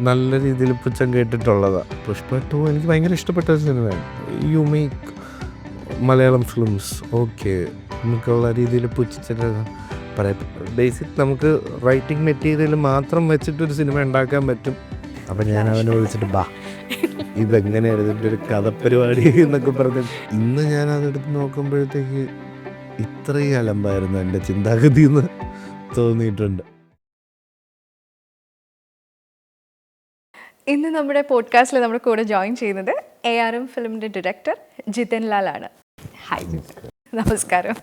നല്ല രീതിയിൽ പുച്ഛം കേട്ടിട്ടുള്ളതാണ്. പുഷ്പ 2 എനിക്ക് ഭയങ്കര ഇഷ്ടപ്പെട്ട ഒരു സിനിമയാണ്. You make Malayalam films okay നമുക്കുള്ള രീതിയിൽ പുച്ഛിച്ചിട്ട് പറയാം. ബേസിക് നമുക്ക് റൈറ്റിംഗ് മെറ്റീരിയൽ മാത്രം വെച്ചിട്ടൊരു സിനിമ ഉണ്ടാക്കാൻ പറ്റും. അപ്പം ഞാൻ അവനെ വിളിച്ചിട്ട് ഇതെങ്ങനെയാണ് ഇതിൻ്റെ ഒരു കഥപരിപാടി എന്നൊക്കെ പറഞ്ഞ് ഇന്ന് ഞാൻ അതെടുത്ത് നോക്കുമ്പോഴത്തേക്ക് ഇത്രയും അലമ്പായിരുന്നു എൻ്റെ ചിന്താഗതി എന്ന് തോന്നിയിട്ടുണ്ട്. ഇന്ന് നമ്മുടെ പോഡ്കാസ്റ്റിൽ നമ്മുടെ കൂടെ ജോയിൻ ചെയ്യുന്നത് ARM ഫിലിമിൻ്റെ ഡയറക്ടർ ജിതിൻ ലാൽ ആണ്. ഹായ് ജിതിൻ, നമസ്കാരം.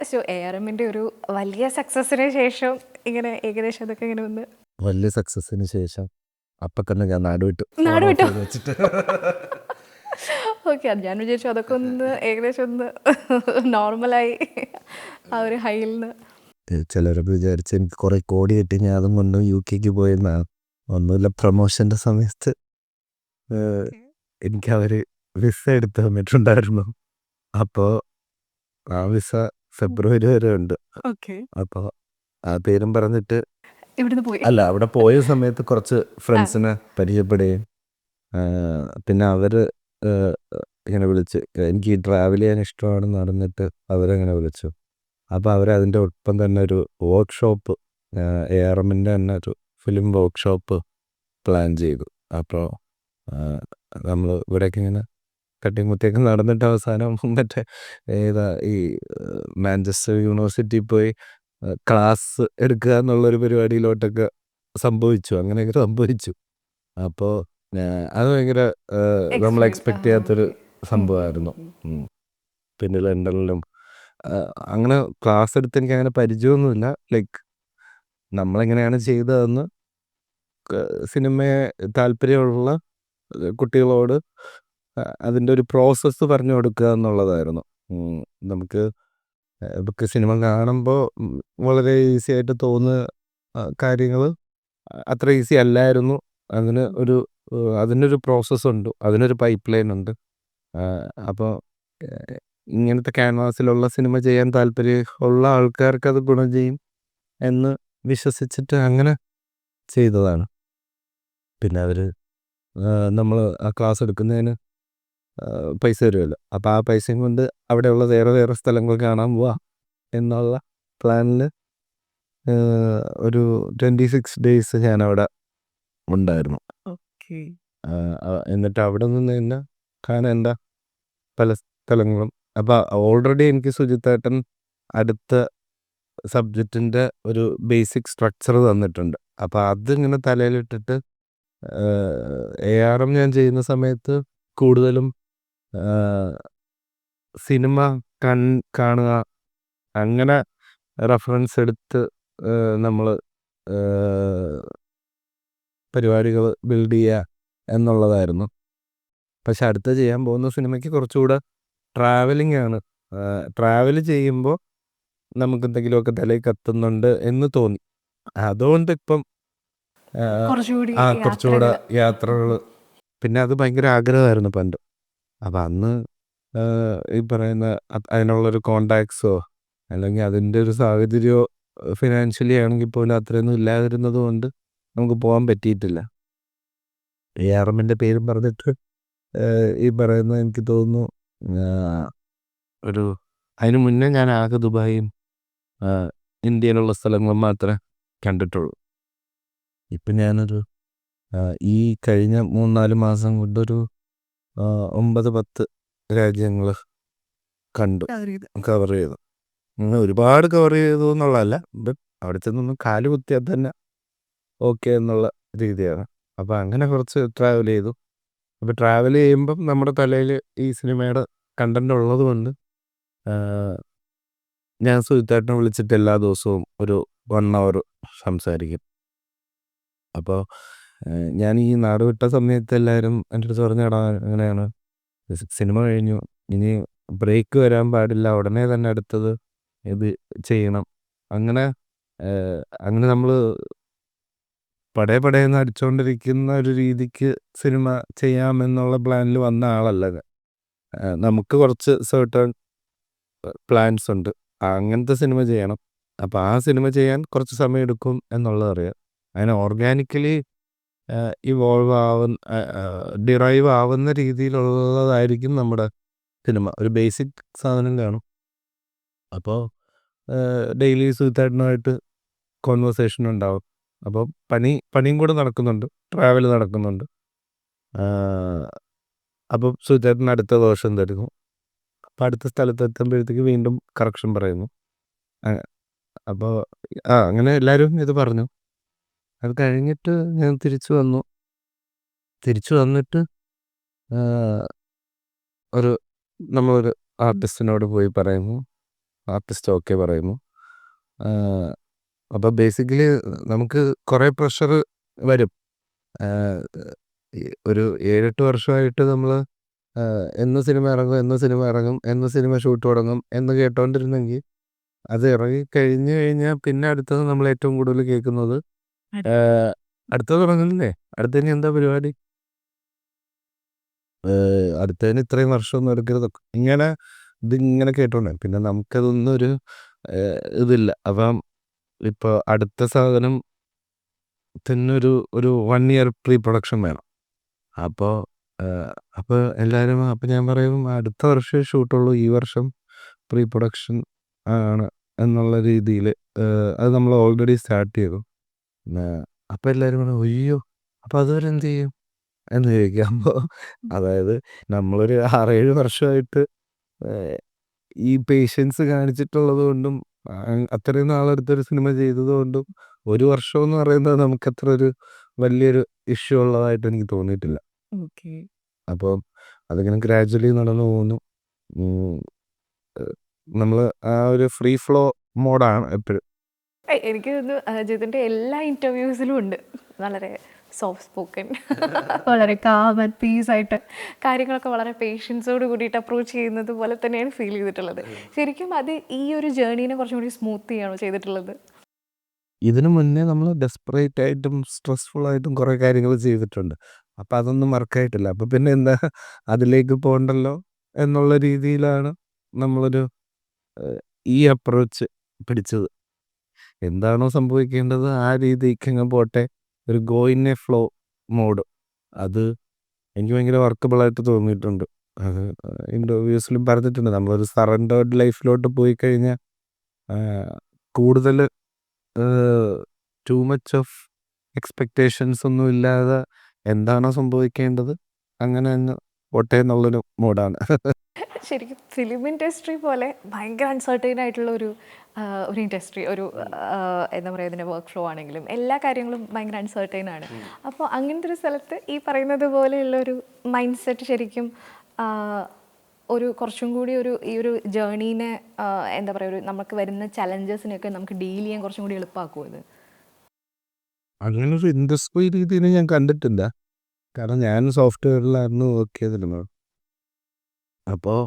സോ ARMൻ്റെ ഒരു വലിയ സക്സസ്സിന് ശേഷം ഇങ്ങനെ ഏകദേശം അതൊക്കെ ഇങ്ങനെ ഒന്ന് വലിയ സക്സസ്സിന് ശേഷം അപ്പം തന്നെ ഞാൻ നാട് വിട്ടു വെച്ചിട്ട് ഓക്കെ, അത് ഞാൻ വിചാരിച്ചു അതൊക്കെ ഒന്ന് ഏകദേശം ഒന്ന് നോർമലായി ആ ഒരു ഹൈയിൽ നിന്ന്. ചിലരൊക്കെ വിചാരിച്ച് എനിക്ക് കുറെ കോടി കിട്ടി ഞാൻ അതും കൊണ്ട് UK പോയെന്നാണ്. ഒന്നുമില്ല, പ്രൊമോഷൻ്റെ സമയത്ത് എനിക്ക് അവർ വിസ എടുത്ത് തന്നിട്ടുണ്ടായിരുന്നു. അപ്പോൾ ആ വിസ ഫെബ്രുവരി വരെ ഉണ്ട്. അപ്പോൾ ആ പേരും പറഞ്ഞിട്ട് ഇവിടുന്ന് പോയി. അല്ല, അവിടെ പോയ സമയത്ത് കുറച്ച് ഫ്രണ്ട്സിനെ പരിചയപ്പെടുകയും പിന്നെ അവർ ഇങ്ങനെ വിളിച്ച് എനിക്ക് ട്രാവൽ ചെയ്യാൻ ഇഷ്ടമാണെന്ന് അറിഞ്ഞിട്ട് അവരങ്ങനെ വിളിച്ചു. അപ്പോൾ അവരതിൻ്റെ ഒപ്പം തന്നെ ഒരു വർക്ക്ഷോപ്പ് ARMൻ്റെ തന്നെ ഒരു ഫിലിം വർക്ക്ഷോപ്പ് പ്ലാൻ ചെയ്തു. അപ്പോൾ നമ്മൾ ഇവിടേക്ക് ഇങ്ങനെ തട്ടിമുട്ടിയൊക്കെ നടന്നിട്ട് അവസാനം മറ്റേ ഈ മാഞ്ചസ്റ്റർ യൂണിവേഴ്സിറ്റി പോയി ക്ലാസ് എടുക്കുക എന്നുള്ളൊരു പരിപാടിയിലോട്ടൊക്കെ അങ്ങനെയൊക്കെ സംഭവിച്ചു. അപ്പോൾ അത് ഭയങ്കര നമ്മൾ എക്സ്പെക്ട് ചെയ്യാത്തൊരു സംഭവമായിരുന്നു. പിന്നെ ലണ്ടനിലും അങ്ങനെ ക്ലാസ് എടുത്ത് എനിക്ക് അങ്ങനെ പരിചയമൊന്നുമില്ല. ലൈക്ക് നമ്മളെങ്ങനെയാണ് ചെയ്തതെന്ന് സിനിമയെ താല്പര്യമുള്ള കുട്ടികളോട് അതിൻ്റെ ഒരു പ്രോസസ്സ് പറഞ്ഞു കൊടുക്കുക എന്നുള്ളതായിരുന്നു. നമുക്ക് സിനിമ കാണുമ്പോൾ വളരെ ഈസി ആയിട്ട് തോന്നുന്ന കാര്യങ്ങൾ അത്ര ഈസി അല്ലായിരുന്നു. അതിനൊരു പ്രോസസ്സുണ്ട്, അതിനൊരു പൈപ്പ് ലൈൻ ഉണ്ട്. അപ്പോൾ ഇങ്ങനത്തെ ക്യാൻവാസിലുള്ള സിനിമ ചെയ്യാൻ താല്പര്യമുള്ള ആൾക്കാർക്ക് അത് ഗുണം ചെയ്യും എന്ന് വിശ്വസിച്ചിട്ട് അങ്ങനെ ചെയ്തതാണ്. പിന്നെ അവർ നമ്മൾ ആ ക്ലാസ് എടുക്കുന്നതിന് പൈസ തരുമല്ലോ. അപ്പോൾ ആ പൈസയും കൊണ്ട് അവിടെയുള്ള വേറെ സ്ഥലങ്ങൾ കാണാൻ പോവാം എന്നുള്ള പ്ലാനിൽ ഒരു 26 days ഞാനവിടെ ഉണ്ടായിരുന്നു. എന്നിട്ട് അവിടെ നിന്ന് തന്നെ കാണേണ്ട പല സ്ഥലങ്ങളും. അപ്പോൾ ഓൾറെഡി എനിക്ക് സുജിത്തേട്ടൻ അടുത്ത സബ്ജക്റ്റിൻ്റെ ഒരു ബേസിക് സ്ട്രക്ചർ തന്നിട്ടുണ്ട്. അപ്പോൾ അതിങ്ങനെ തലയിലിട്ടിട്ട് ARM ഞാൻ ചെയ്യുന്ന സമയത്ത് കൂടുതലും സിനിമ കാണുക, അങ്ങനെ റെഫറൻസ് എടുത്ത് നമ്മൾ പരിപാടികൾ ബിൽഡ് ചെയ്യുക എന്നുള്ളതായിരുന്നു. പക്ഷെ അടുത്ത ചെയ്യാൻ പോകുന്ന സിനിമയ്ക്ക് കുറച്ചുകൂടെ ട്രാവലിംഗ് ആണ്. ട്രാവൽ ചെയ്യുമ്പോൾ നമുക്ക് എന്തെങ്കിലുമൊക്കെ തലയിൽ കത്തുന്നുണ്ട് എന്ന് തോന്നി. അതുകൊണ്ട് ഇപ്പം കുറച്ചുകൂടെ യാത്രകൾ. പിന്നെ അത് ഭയങ്കര ആഗ്രഹമായിരുന്നു പണ്ട്. അപ്പം അന്ന് ഈ പറയുന്ന അതിനുള്ളൊരു കോണ്ടാക്ട്സോ അല്ലെങ്കിൽ അതിൻ്റെ ഒരു സാഹചര്യമോ ഫിനാൻഷ്യലി ആണെങ്കിൽ പോലും അത്രയൊന്നും ഇല്ലാതിരുന്നത് കൊണ്ട് നമുക്ക് പോകാൻ പറ്റിയിട്ടില്ല. ARMൻ്റെ പേരും പറഞ്ഞിട്ട് ഈ പറയുന്ന എനിക്ക് തോന്നുന്നു അതിന് മുന്നേ ഞാൻ ആകെ ദുബായും ഇന്ത്യയിലുള്ള സ്ഥലങ്ങളും മാത്രമേ കണ്ടിട്ടുള്ളൂ. ഇപ്പം ഞാനൊരു ഈ കഴിഞ്ഞ 3-4 മാസം കൊണ്ടൊരു 9-10 രാജ്യങ്ങൾ കണ്ടു, കവർ ചെയ്തു. ഒരുപാട് കവർ ചെയ്തു എന്നുള്ളതല്ല, ബട്ട് അവിടെ ചെന്നൊന്നും കാല് കുത്തിയാൽ തന്നെ ഓക്കെ എന്നുള്ള രീതിയാണ്. അപ്പോൾ അങ്ങനെ കുറച്ച് ട്രാവൽ ചെയ്തു. അപ്പോൾ ട്രാവൽ ചെയ്യുമ്പം നമ്മുടെ തലയിൽ ഈ സിനിമയുടെ കണ്ടന്റ് ഉള്ളത് കൊണ്ട് ഞാൻ സുജിത്തേട്ടനെ വിളിച്ചിട്ട് എല്ലാ ദിവസവും ഒരു 1 hour സംസാരിക്കും. അപ്പോൾ ഞാൻ ഈ നാട് വിട്ട സമയത്ത് എല്ലാവരും എൻ്റെ അടുത്ത് പറഞ്ഞടാ അങ്ങനെയാണ്, സിനിമ കഴിഞ്ഞു, ഇനി ബ്രേക്ക് വരാൻ പാടില്ല, ഉടനെ തന്നെ അടുത്തത് ഇത് ചെയ്യണം. അങ്ങനെ നമ്മൾ പടേന്ന് അടിച്ചുകൊണ്ടിരിക്കുന്ന ഒരു രീതിക്ക് സിനിമ ചെയ്യാമെന്നുള്ള പ്ലാനിൽ വന്ന ആളല്ല ഞാൻ. നമുക്ക് കുറച്ച് സർട്ടൺ പ്ലാൻസ് ഉണ്ട്, അങ്ങനത്തെ സിനിമ ചെയ്യണം. അപ്പോൾ ആ സിനിമ ചെയ്യാൻ കുറച്ച് സമയം എടുക്കും എന്നുള്ളത് അറിയാം. അതിനെ ഓർഗാനിക്കലി ഇവോൾവ് ഡിറൈവ് ആവുന്ന രീതിയിലുള്ളതായിരിക്കും നമ്മുടെ സിനിമ. ഒരു ബേസിക് സാധനം കാണും. അപ്പോൾ ഡെയിലി സുഹൃത്തായിട്ടുമായിട്ട് കോൺവെർസേഷൻ ഉണ്ടാവും. അപ്പോൾ പണിയും കൂടെ നടക്കുന്നുണ്ട്, ട്രാവൽ നടക്കുന്നുണ്ട്. അപ്പം സുഹൃത്തായിട്ടിന് അടുത്ത വേർഷൻ തരുന്നു. അപ്പം അടുത്ത സ്ഥലത്ത് എത്തുമ്പോഴത്തേക്ക് വീണ്ടും കറക്ഷൻ പറയുന്നു. അപ്പോൾ അങ്ങനെ എല്ലാവരും ഇത് പറഞ്ഞു. അത് കഴിഞ്ഞിട്ട് ഞാൻ തിരിച്ചു വന്നിട്ട് നമ്മളൊരു ആർട്ടിസ്റ്റിനോട് പോയി പറയുന്നു. ആർട്ടിസ്റ്റ് ഓക്കെ പറയുന്നു. അപ്പോൾ ബേസിക്കലി നമുക്ക് കുറേ പ്രഷർ വരും. ഒരു 7-8 വർഷമായിട്ട് നമ്മൾ എന്ന് സിനിമ ഇറങ്ങും, എന്ന് സിനിമ ഷൂട്ട് തുടങ്ങും എന്ന് കേട്ടോണ്ടിരുന്നെങ്കിൽ അത് ഇറങ്ങി കഴിഞ്ഞാൽ പിന്നെ അടുത്തത് നമ്മൾ ഏറ്റവും കൂടുതൽ കേൾക്കുന്നത് അടുത്തത് തുടങ്ങുന്നില്ലേ, അടുത്തതിന് എന്താ പരിപാടി, അടുത്തതിന് ഇത്രയും വർഷമൊന്നും എടുക്കരുത്, ഇതിങ്ങനെ കേട്ടോണ്ടേ പിന്നെ നമുക്കതൊന്നും ഇതില്ല. അപ്പം ഇപ്പോൾ അടുത്ത സാധനം തന്നെ ഒരു 1 year പ്രീ പ്രൊഡക്ഷൻ വേണം. അപ്പോൾ എല്ലാവരും ഞാൻ പറയും അടുത്ത വർഷമേ ഷൂട്ടുള്ളൂ, ഈ വർഷം പ്രീ പ്രൊഡക്ഷൻ ആണ് എന്നുള്ള രീതിയിൽ അത് നമ്മൾ ഓൾറെഡി സ്റ്റാർട്ട് ചെയ്തു. അപ്പോൾ എല്ലാവരും പറയും അയ്യോ അപ്പോൾ അതുവരെ എന്ത് ചെയ്യും എന്ന് ചോദിക്കാം. അപ്പോൾ അതായത് നമ്മളൊരു 6-7 വർഷമായിട്ട് ഈ പേഷ്യൻസ് കാണിച്ചിട്ടുള്ളത് കൊണ്ടും അത്രയും നാളെടുത്തൊരു സിനിമ ചെയ്തത് കൊണ്ടും 1 വർഷം എന്ന് പറയുന്നത് നമുക്ക് അത്ര ഒരു വലിയൊരു ഇഷ്യൂ ഉള്ളതായിട്ട് എനിക്ക് തോന്നിയിട്ടില്ല. അപ്പോൾ അതിങ്ങനെ ഗ്രാജുവലി നടന്നു പോകുന്നു. നമ്മൾ ആ ഒരു ഫ്രീ ഫ്ലോ മോഡാണ് എപ്പോഴും. എനിക്ക് തോന്നുന്നു ജിതിൻ്റെ എല്ലാ ഇൻ്റർവ്യൂസിലും ഉണ്ട് വളരെ സോഫ്റ്റ് സ്പോക്കൻ, വളരെ കാം ആൻഡ് പീസ് ആയിട്ട് കാര്യങ്ങളൊക്കെ വളരെ പേഷ്യൻസോട് കൂടിയിട്ട് അപ്രോച്ച് ചെയ്യുന്നത് പോലെ തന്നെയാണ് ഫീൽ ചെയ്തിട്ടുള്ളത്. ശരിക്കും അത് ഈ ഒരു ജേർണീനെ കുറച്ചും കൂടി സ്മൂത്ത് ചെയ്യാണോ ചെയ്തിട്ടുള്ളത്? ഇതിനു മുന്നേ നമ്മൾ ഡെസ്പറേറ്റ് ആയിട്ടും സ്ട്രെസ്ഫുൾ ആയിട്ടും കുറേ കാര്യങ്ങൾ ചെയ്തിട്ടുണ്ട്. അപ്പം അതൊന്നും വർക്കായിട്ടില്ല. അപ്പം പിന്നെ എന്താ അതിലേക്ക് പോകണ്ടല്ലോ എന്നുള്ള രീതിയിലാണ് നമ്മളൊരു ഈ അപ്രോച്ച് പിടിച്ചത്. എന്താണോ സംഭവിക്കേണ്ടത് ആ രീതിക്ക് അങ്ങ് പോട്ടെ, ഒരു go in a flow mode. അത് എനിക്ക് ഭയങ്കര വർക്കബിളായിട്ട് തോന്നിയിട്ടുണ്ട്. അത് ഇൻ്റർവ്യൂസിലും പറഞ്ഞിട്ടുണ്ട്. നമ്മളൊരു സറണ്ടേർഡ് ലൈഫിലോട്ട് പോയി കഴിഞ്ഞാൽ കൂടുതൽ ടു മച്ച് ഓഫ് എക്സ്പെക്റ്റേഷൻസ് ഒന്നും ഇല്ലാതെ എന്താണോ സംഭവിക്കേണ്ടത് അങ്ങനെ തന്നെ പോട്ടെ എന്നുള്ളൊരു മോഡാണ്. ശരിക്കും ഫിലിം ഇൻഡസ്ട്രി പോലെ ഭയങ്കര അൺസർട്ടൈൻ ആയിട്ടുള്ള ഒരു ഇൻഡസ്ട്രി, എന്താ പറയുക, ഇതിൻ്റെ വർക്ക് ഫ്ലോ ആണെങ്കിലും എല്ലാ കാര്യങ്ങളും ഭയങ്കര അൺസർട്ടൈൻ ആണ്. അപ്പോൾ അങ്ങനത്തെ ഒരു സ്ഥലത്ത് ഈ പറയുന്നത് പോലെയുള്ളൊരു മൈൻഡ് സെറ്റ് ശരിക്കും ഒരു കുറച്ചും കൂടി ഈ ഒരു ജേർണീനെ എന്താ പറയുക, നമുക്ക് വരുന്ന ചലഞ്ചസിനെയൊക്കെ നമുക്ക് ഡീൽ ചെയ്യാൻ കുറച്ചും കൂടി എളുപ്പമാക്കുമോ ഇത്? അങ്ങനൊരു ഇൻഡസ്ട്രി രീതിയിൽ ഞാൻ കണ്ടിട്ടില്ല. കാരണം ഞാൻ സോഫ്റ്റ്വെയറിലായിരുന്നു വർക്ക് ചെയ്തിരുന്നത്. അപ്പോൾ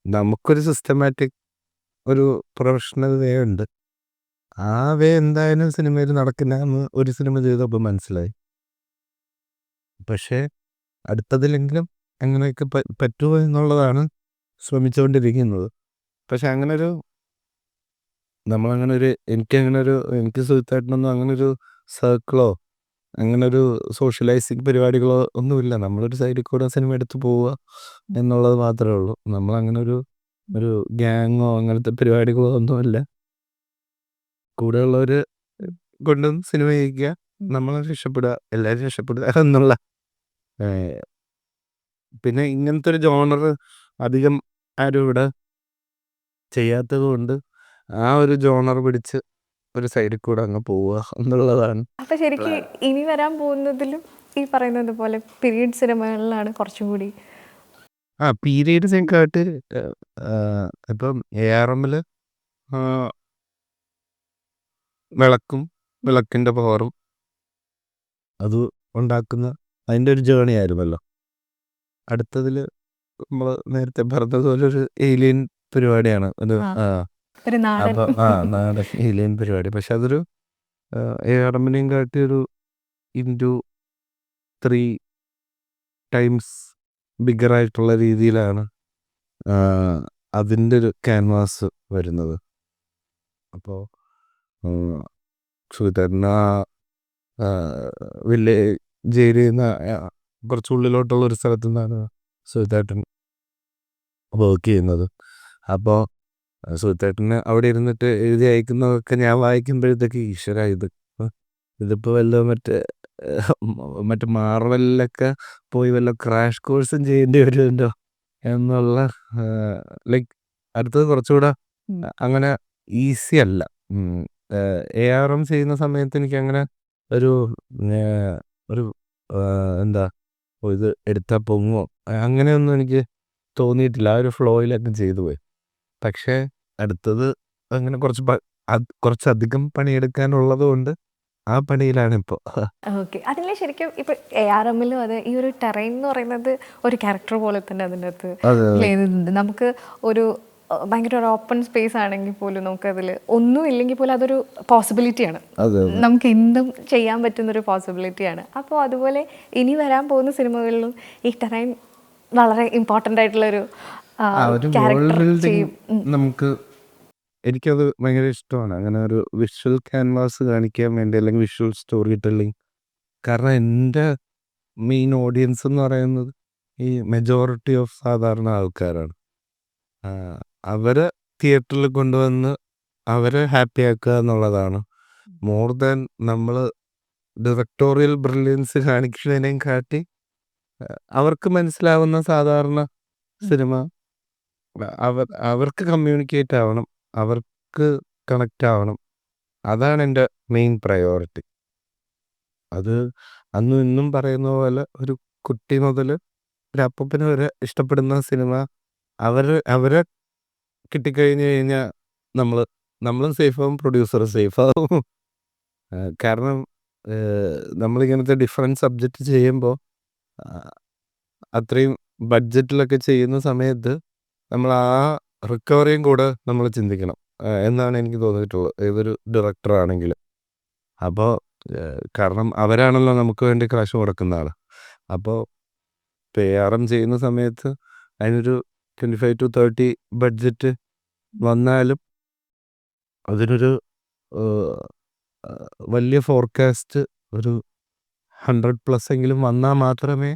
നമുക്കൊരു സിസ്റ്റമാറ്റിക് ഒരു പ്രൊഫഷണൽ വേ ഉണ്ട്. ആ വേ എന്തായാലും സിനിമയിൽ നടക്കില്ല എന്ന് ഒരു സിനിമ ചെയ്തപ്പോൾ മനസ്സിലായി. പക്ഷേ അടുത്തതിലെങ്കിലും അങ്ങനെയൊക്കെ പറ്റുമോ എന്നുള്ളതാണ് ശ്രമിച്ചുകൊണ്ടിരിക്കുന്നത്. പക്ഷെ എനിക്ക് സുഹൃത്തായിട്ടൊന്നും അങ്ങനൊരു സർക്കിളോ അങ്ങനൊരു സോഷ്യലൈസിങ് പരിപാടികളോ ഒന്നുമില്ല. നമ്മളൊരു സൈഡിൽ കൂടെ സിനിമ എടുത്ത് പോവുക എന്നുള്ളത് മാത്രമേ ഉള്ളൂ. നമ്മളങ്ങനെ ഒരു ഗ്യാങ്ങോ അങ്ങനത്തെ പരിപാടികളോ ഒന്നുമില്ല. കൂടെയുള്ളവർ കൊണ്ടും സിനിമ ചെയ്യിക്കുക, നമ്മൾ രക്ഷപ്പെടുക, എല്ലാവരും രക്ഷപ്പെടുക എന്നുള്ള. പിന്നെ ഇങ്ങനത്തെ ഒരു ജോണർ അധികം ആരും ഇവിടെ ചെയ്യാത്തത് കൊണ്ട് ആ ഒരു ജോണർ പിടിച്ച് ഒരു സൈഡിൽ കൂടെ അങ്ങ് പോവുക എന്നുള്ളതാണ്. അപ്പോൾ ശരിക്കും ഇനി വരാൻ പോകുന്നതിലും ഈ പറയുന്നത് പോലെ പീരീഡ് സിനിമകളിലാണ് കുറച്ചും കൂടി പീരീഡ് സിനിമയായിട്ട് ഇപ്പം ARMൽ വിളക്കിൻ്റെ പവറും അത് ഉണ്ടാക്കുന്ന അതിൻ്റെ ഒരു ജേണി ആയിരുന്നല്ലോ. അടുത്തതിൽ നമ്മൾ നേരത്തെ പറഞ്ഞതുപോലെ ഒരു ഏലിയൻ പരിപാടിയാണ് ഒരു നാടൻ അപ്പം നാടൻ ഏലിയൻ പരിപാടി. പക്ഷെ അതൊരു ARMനെയും കാട്ടി ഒരു ഇൻറ്റു 3 ടൈംസ് ബിഗറായിട്ടുള്ള രീതിയിലാണ് അതിൻ്റെ ഒരു ക്യാൻവാസ് വരുന്നത്. അപ്പോൾ സുഹൃത്തേട്ടന് വില്ലേജ് ഏരിയയിൽ നിന്ന് കുറച്ച് ഉള്ളിലോട്ടുള്ള ഒരു സ്ഥലത്തു നിന്നാണ് സുഹിത്തേട്ടൻ വർക്ക് ചെയ്യുന്നത്. അപ്പോൾ സുഹിത്തേട്ടന് അവിടെ ഇരുന്നിട്ട് എഴുതി അയക്കുന്നതൊക്കെ ഞാൻ വായിക്കുമ്പോഴത്തേക്ക് ഈശ്വര ഇതിപ്പോൾ വല്ല മറ്റേ മാർവലിലൊക്കെ പോയി വല്ല ക്രാഷ് കോഴ്സും ചെയ്യേണ്ടി വരുമല്ലോ എന്നുള്ള ലൈക്ക് അടുത്തത് കുറച്ചുകൂടെ അങ്ങനെ ഈസി അല്ല. ARM ചെയ്യുന്ന സമയത്ത് എനിക്ക് അങ്ങനെ ഒരു ഒരു എന്താ ഇത് എടുത്താൽ പൊങ്ങോ അങ്ങനെയൊന്നും എനിക്ക് തോന്നിയിട്ടില്ല. ആ ഒരു ഫ്ലോയിലൊക്കെ ചെയ്തു പോയി. പക്ഷേ അടുത്തത് അങ്ങനെ കുറച്ചധികം പണിയെടുക്കാനുള്ളത് കൊണ്ട് ആ പണിയിലാണ് ഇപ്പോൾ. ഓക്കെ, അതിൽ ശരിക്കും ഇപ്പൊ ARMലും അത് ഈ ഒരു ടെറൈൻ എന്ന് പറയുന്നത് ഒരു ക്യാരക്ടർ പോലെ തന്നെ അതിൻ്റെ അകത്ത് പ്ലേ ചെയ്യുന്നുണ്ട്. നമുക്ക് ഒരു ഭയങ്കര ഒരു ഓപ്പൺ സ്പേസ് ആണെങ്കിൽ പോലും നമുക്കതിൽ ഒന്നും ഇല്ലെങ്കിൽ പോലും അതൊരു പോസിബിലിറ്റിയാണ്, നമുക്ക് എന്തും ചെയ്യാൻ പറ്റുന്നൊരു പോസിബിലിറ്റിയാണ്. അപ്പോൾ അതുപോലെ ഇനി വരാൻ പോകുന്ന സിനിമകളിലും ഈ ടെറൈൻ വളരെ ഇമ്പോർട്ടൻ്റ് ആയിട്ടുള്ളൊരു ക്യാരക്ടർ ചെയ്യും. നമുക്ക് എനിക്കത് ഭയങ്കര ഇഷ്ടമാണ്, അങ്ങനെ ഒരു വിഷ്വൽ ക്യാൻവാസ് കാണിക്കാൻ വേണ്ടി, അല്ലെങ്കിൽ വിഷ്വൽ സ്റ്റോറി ടെല്ലിങ്. കാരണം എൻ്റെ മെയിൻ ഓഡിയൻസ് എന്ന് പറയുന്നത് ഈ മെജോറിറ്റി ഓഫ് സാധാരണ ആൾക്കാരാണ്. അവരെ തിയേറ്ററിൽ കൊണ്ടുവന്ന് അവരെ ഹാപ്പി ആക്കുക എന്നുള്ളതാണ് മോർ ദാൻ നമ്മൾ ഡയറക്ടോറിയൽ ബ്രില്യൻസ് കാണിക്കുന്നതിനേയും കാട്ടി അവർക്ക് മനസ്സിലാവുന്ന സാധാരണ സിനിമ അവർക്ക് കമ്മ്യൂണിക്കേറ്റ് ആവണം, അവർക്ക് കണക്റ്റ് ആവണം. അതാണ് എൻ്റെ മെയിൻ പ്രയോറിറ്റി. അത് അന്നും ഇന്നും പറയുന്ന പോലെ ഒരു കുട്ടി മുതൽ ഒരു അപ്പൂപ്പന് വരെ ഇഷ്ടപ്പെടുന്ന സിനിമ അവരെ കിട്ടിക്കഴിഞ്ഞ് കഴിഞ്ഞാൽ നമ്മളും സേഫാവും, പ്രൊഡ്യൂസറും സേഫാവും. കാരണം നമ്മളിങ്ങനത്തെ ഡിഫറെൻറ്റ് സബ്ജക്റ്റ് ചെയ്യുമ്പോൾ അത്രയും ബഡ്ജറ്റിലൊക്കെ ചെയ്യുന്ന സമയത്ത് നമ്മൾ ആ റിക്കവറിയും കൂടെ നമ്മൾ ചിന്തിക്കണം എന്നാണ് എനിക്ക് തോന്നിയിട്ടുള്ളത്, ഏതൊരു ഡയറക്ടറാണെങ്കിലും. അപ്പോൾ കാരണം അവരാണല്ലോ നമുക്ക് വേണ്ടി കാശ് മുടക്കുന്ന ആൾ. അപ്പോൾ ARM ചെയ്യുന്ന സമയത്ത് അതിനൊരു 25 to 30 ബഡ്ജറ്റ് വന്നാലും അതിനൊരു വലിയ ഫോർകാസ്റ്റ് ഒരു 100+ എങ്കിലും വന്നാൽ മാത്രമേ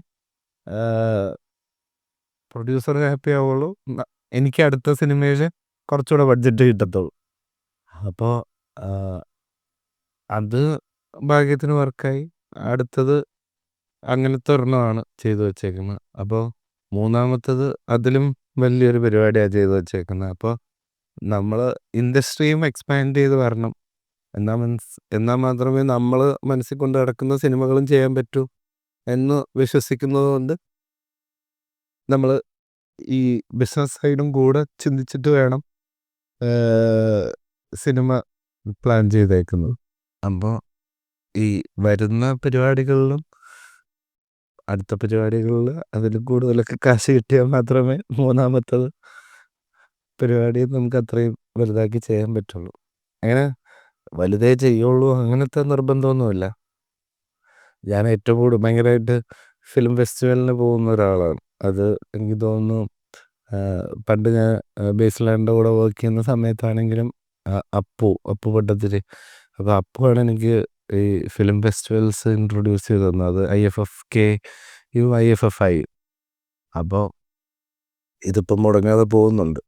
പ്രൊഡ്യൂസർ ഹാപ്പി ആവുള്ളൂ, എനിക്ക് അടുത്ത സിനിമയിൽ കുറച്ചുകൂടെ ബഡ്ജറ്റ് കിട്ടത്തുള്ളൂ. അപ്പോൾ അത് ഭാഗ്യത്തിന് വർക്കായി. അടുത്തത് അങ്ങനത്തെ ഒരെണ്ണമാണ് ചെയ്തു വച്ചേക്കുന്നത്. അപ്പോൾ മൂന്നാമത്തത് അതിലും വലിയൊരു പരിപാടിയാണ് ചെയ്തു വച്ചേക്കുന്നത്. അപ്പോൾ നമ്മൾ ഇൻഡസ്ട്രിയും എക്സ്പാൻഡ് ചെയ്ത് വരണം, എന്നാൽ മാത്രമേ നമ്മൾ മനസ്സിൽ കൊണ്ട് നടക്കുന്ന സിനിമകളും ചെയ്യാൻ പറ്റൂ എന്ന് വിശ്വസിക്കുന്നത് കൊണ്ട് നമ്മൾ ഈ ബിസിനസ് സൈഡും കൂടെ ചിന്തിച്ചിട്ട് വേണം സിനിമ പ്ലാൻ ചെയ്തേക്കുന്നത്. അപ്പോൾ ഈ വരുന്ന പരിപാടികളിലും അടുത്ത പരിപാടികളിൽ അതിലും കൂടുതലൊക്കെ കാശ് കിട്ടിയാൽ മാത്രമേ മൂന്നാമത്തത് പരിപാടി നമുക്ക് അത്രയും വലുതാക്കി ചെയ്യാൻ പറ്റുള്ളൂ. അങ്ങനെ വലുതേ ചെയ്യുള്ളൂ അങ്ങനത്തെ നിർബന്ധമൊന്നുമില്ല. ഞാൻ ഏറ്റവും കൂടുതൽ ഭയങ്കരമായിട്ട് ഫിലിം ഫെസ്റ്റിവലിന് പോകുന്ന ഒരാളാണ്. അത് എനിക്ക് തോന്നുന്നു പണ്ട് ഞാൻ ബേസ്ലാൻഡിൻ്റെ കൂടെ വർക്ക് ചെയ്യുന്ന സമയത്താണെങ്കിലും അപ്പു പട്ടത്തിരി, അപ്പോൾ അപ്പുവാണ് എനിക്ക് ഈ ഫിലിം ഫെസ്റ്റിവൽസ് ഇൻട്രൊഡ്യൂസ് ചെയ്ത് തന്നത്. IFFK IFFI. അപ്പോൾ ഇതിപ്പം മുടങ്ങാതെ പോകുന്നുണ്ട്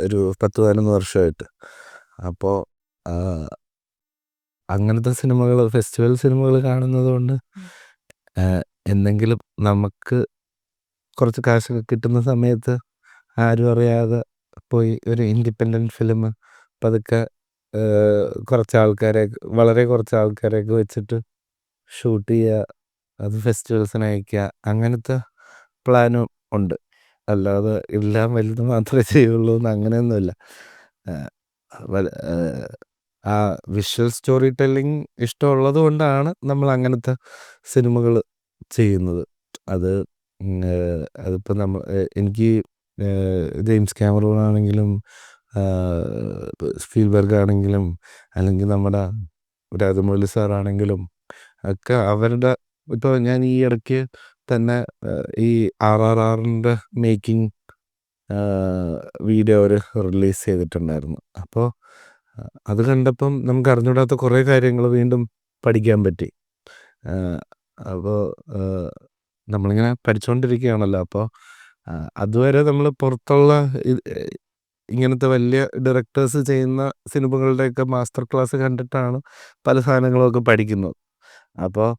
ഒരു 10-11 വർഷമായിട്ട്. അപ്പോൾ അങ്ങനത്തെ സിനിമകൾ, ഫെസ്റ്റിവൽ സിനിമകൾ കാണുന്നത് കൊണ്ട് എന്തെങ്കിലും നമുക്ക് കുറച്ച് കാശൊക്കെ കിട്ടുന്ന സമയത്ത് ആരും അറിയാതെ പോയി ഒരു ഇൻഡിപെൻഡൻറ്റ് ഫിലിം പതുക്കെ വളരെ കുറച്ച് ആൾക്കാരെയൊക്കെ വെച്ചിട്ട് ഷൂട്ട് ചെയ്യുക, അത് ഫെസ്റ്റിവൽസിന് അയക്കുക, അങ്ങനത്തെ പ്ലാനും ഉണ്ട്. അല്ലാതെ എല്ലാം വലുത് മാത്രമേ ചെയ്യുള്ളൂ എന്ന് അങ്ങനെയൊന്നുമില്ല. ആ വിഷ്വൽ സ്റ്റോറി ടെല്ലിങ് ഇഷ്ടമുള്ളത് കൊണ്ടാണ് നമ്മൾ അങ്ങനത്തെ സിനിമകൾ ചെയ്യുന്നത്. അതിപ്പോൾ എനിക്ക് ജെയിംസ് ക്യാമറൂൺ ആണെങ്കിലും സ്പീൽബർഗ് ആണെങ്കിലും അല്ലെങ്കിൽ നമ്മുടെ രാജമൗലി സാറാണെങ്കിലും ഒക്കെ അവരുടെ, ഇപ്പോൾ ഞാൻ ഈ ഇടയ്ക്ക് തന്നെ ഈ RRRൻ്റെ മേക്കിംഗ് വീഡിയോ അവർ റിലീസ് ചെയ്തിട്ടുണ്ടായിരുന്നു. അപ്പോൾ അത് കണ്ടപ്പം നമുക്ക് അറിഞ്ഞൂടാത്ത കുറേ കാര്യങ്ങൾ വീണ്ടും പഠിക്കാൻ പറ്റി. അപ്പോൾ നമ്മളിങ്ങനെ പഠിച്ചുകൊണ്ടിരിക്കുകയാണല്ലോ. അപ്പോൾ അതുവരെ നമ്മൾ പുറത്തുള്ള ഇങ്ങനത്തെ വലിയ ഡയറക്ടേഴ്സ് ചെയ്യുന്ന സിനിമകളുടെയൊക്കെ മാസ്റ്റർ ക്ലാസ് കണ്ടിട്ടാണ് പല സാധനങ്ങളൊക്കെ പഠിക്കുന്നത്. അപ്പോൾ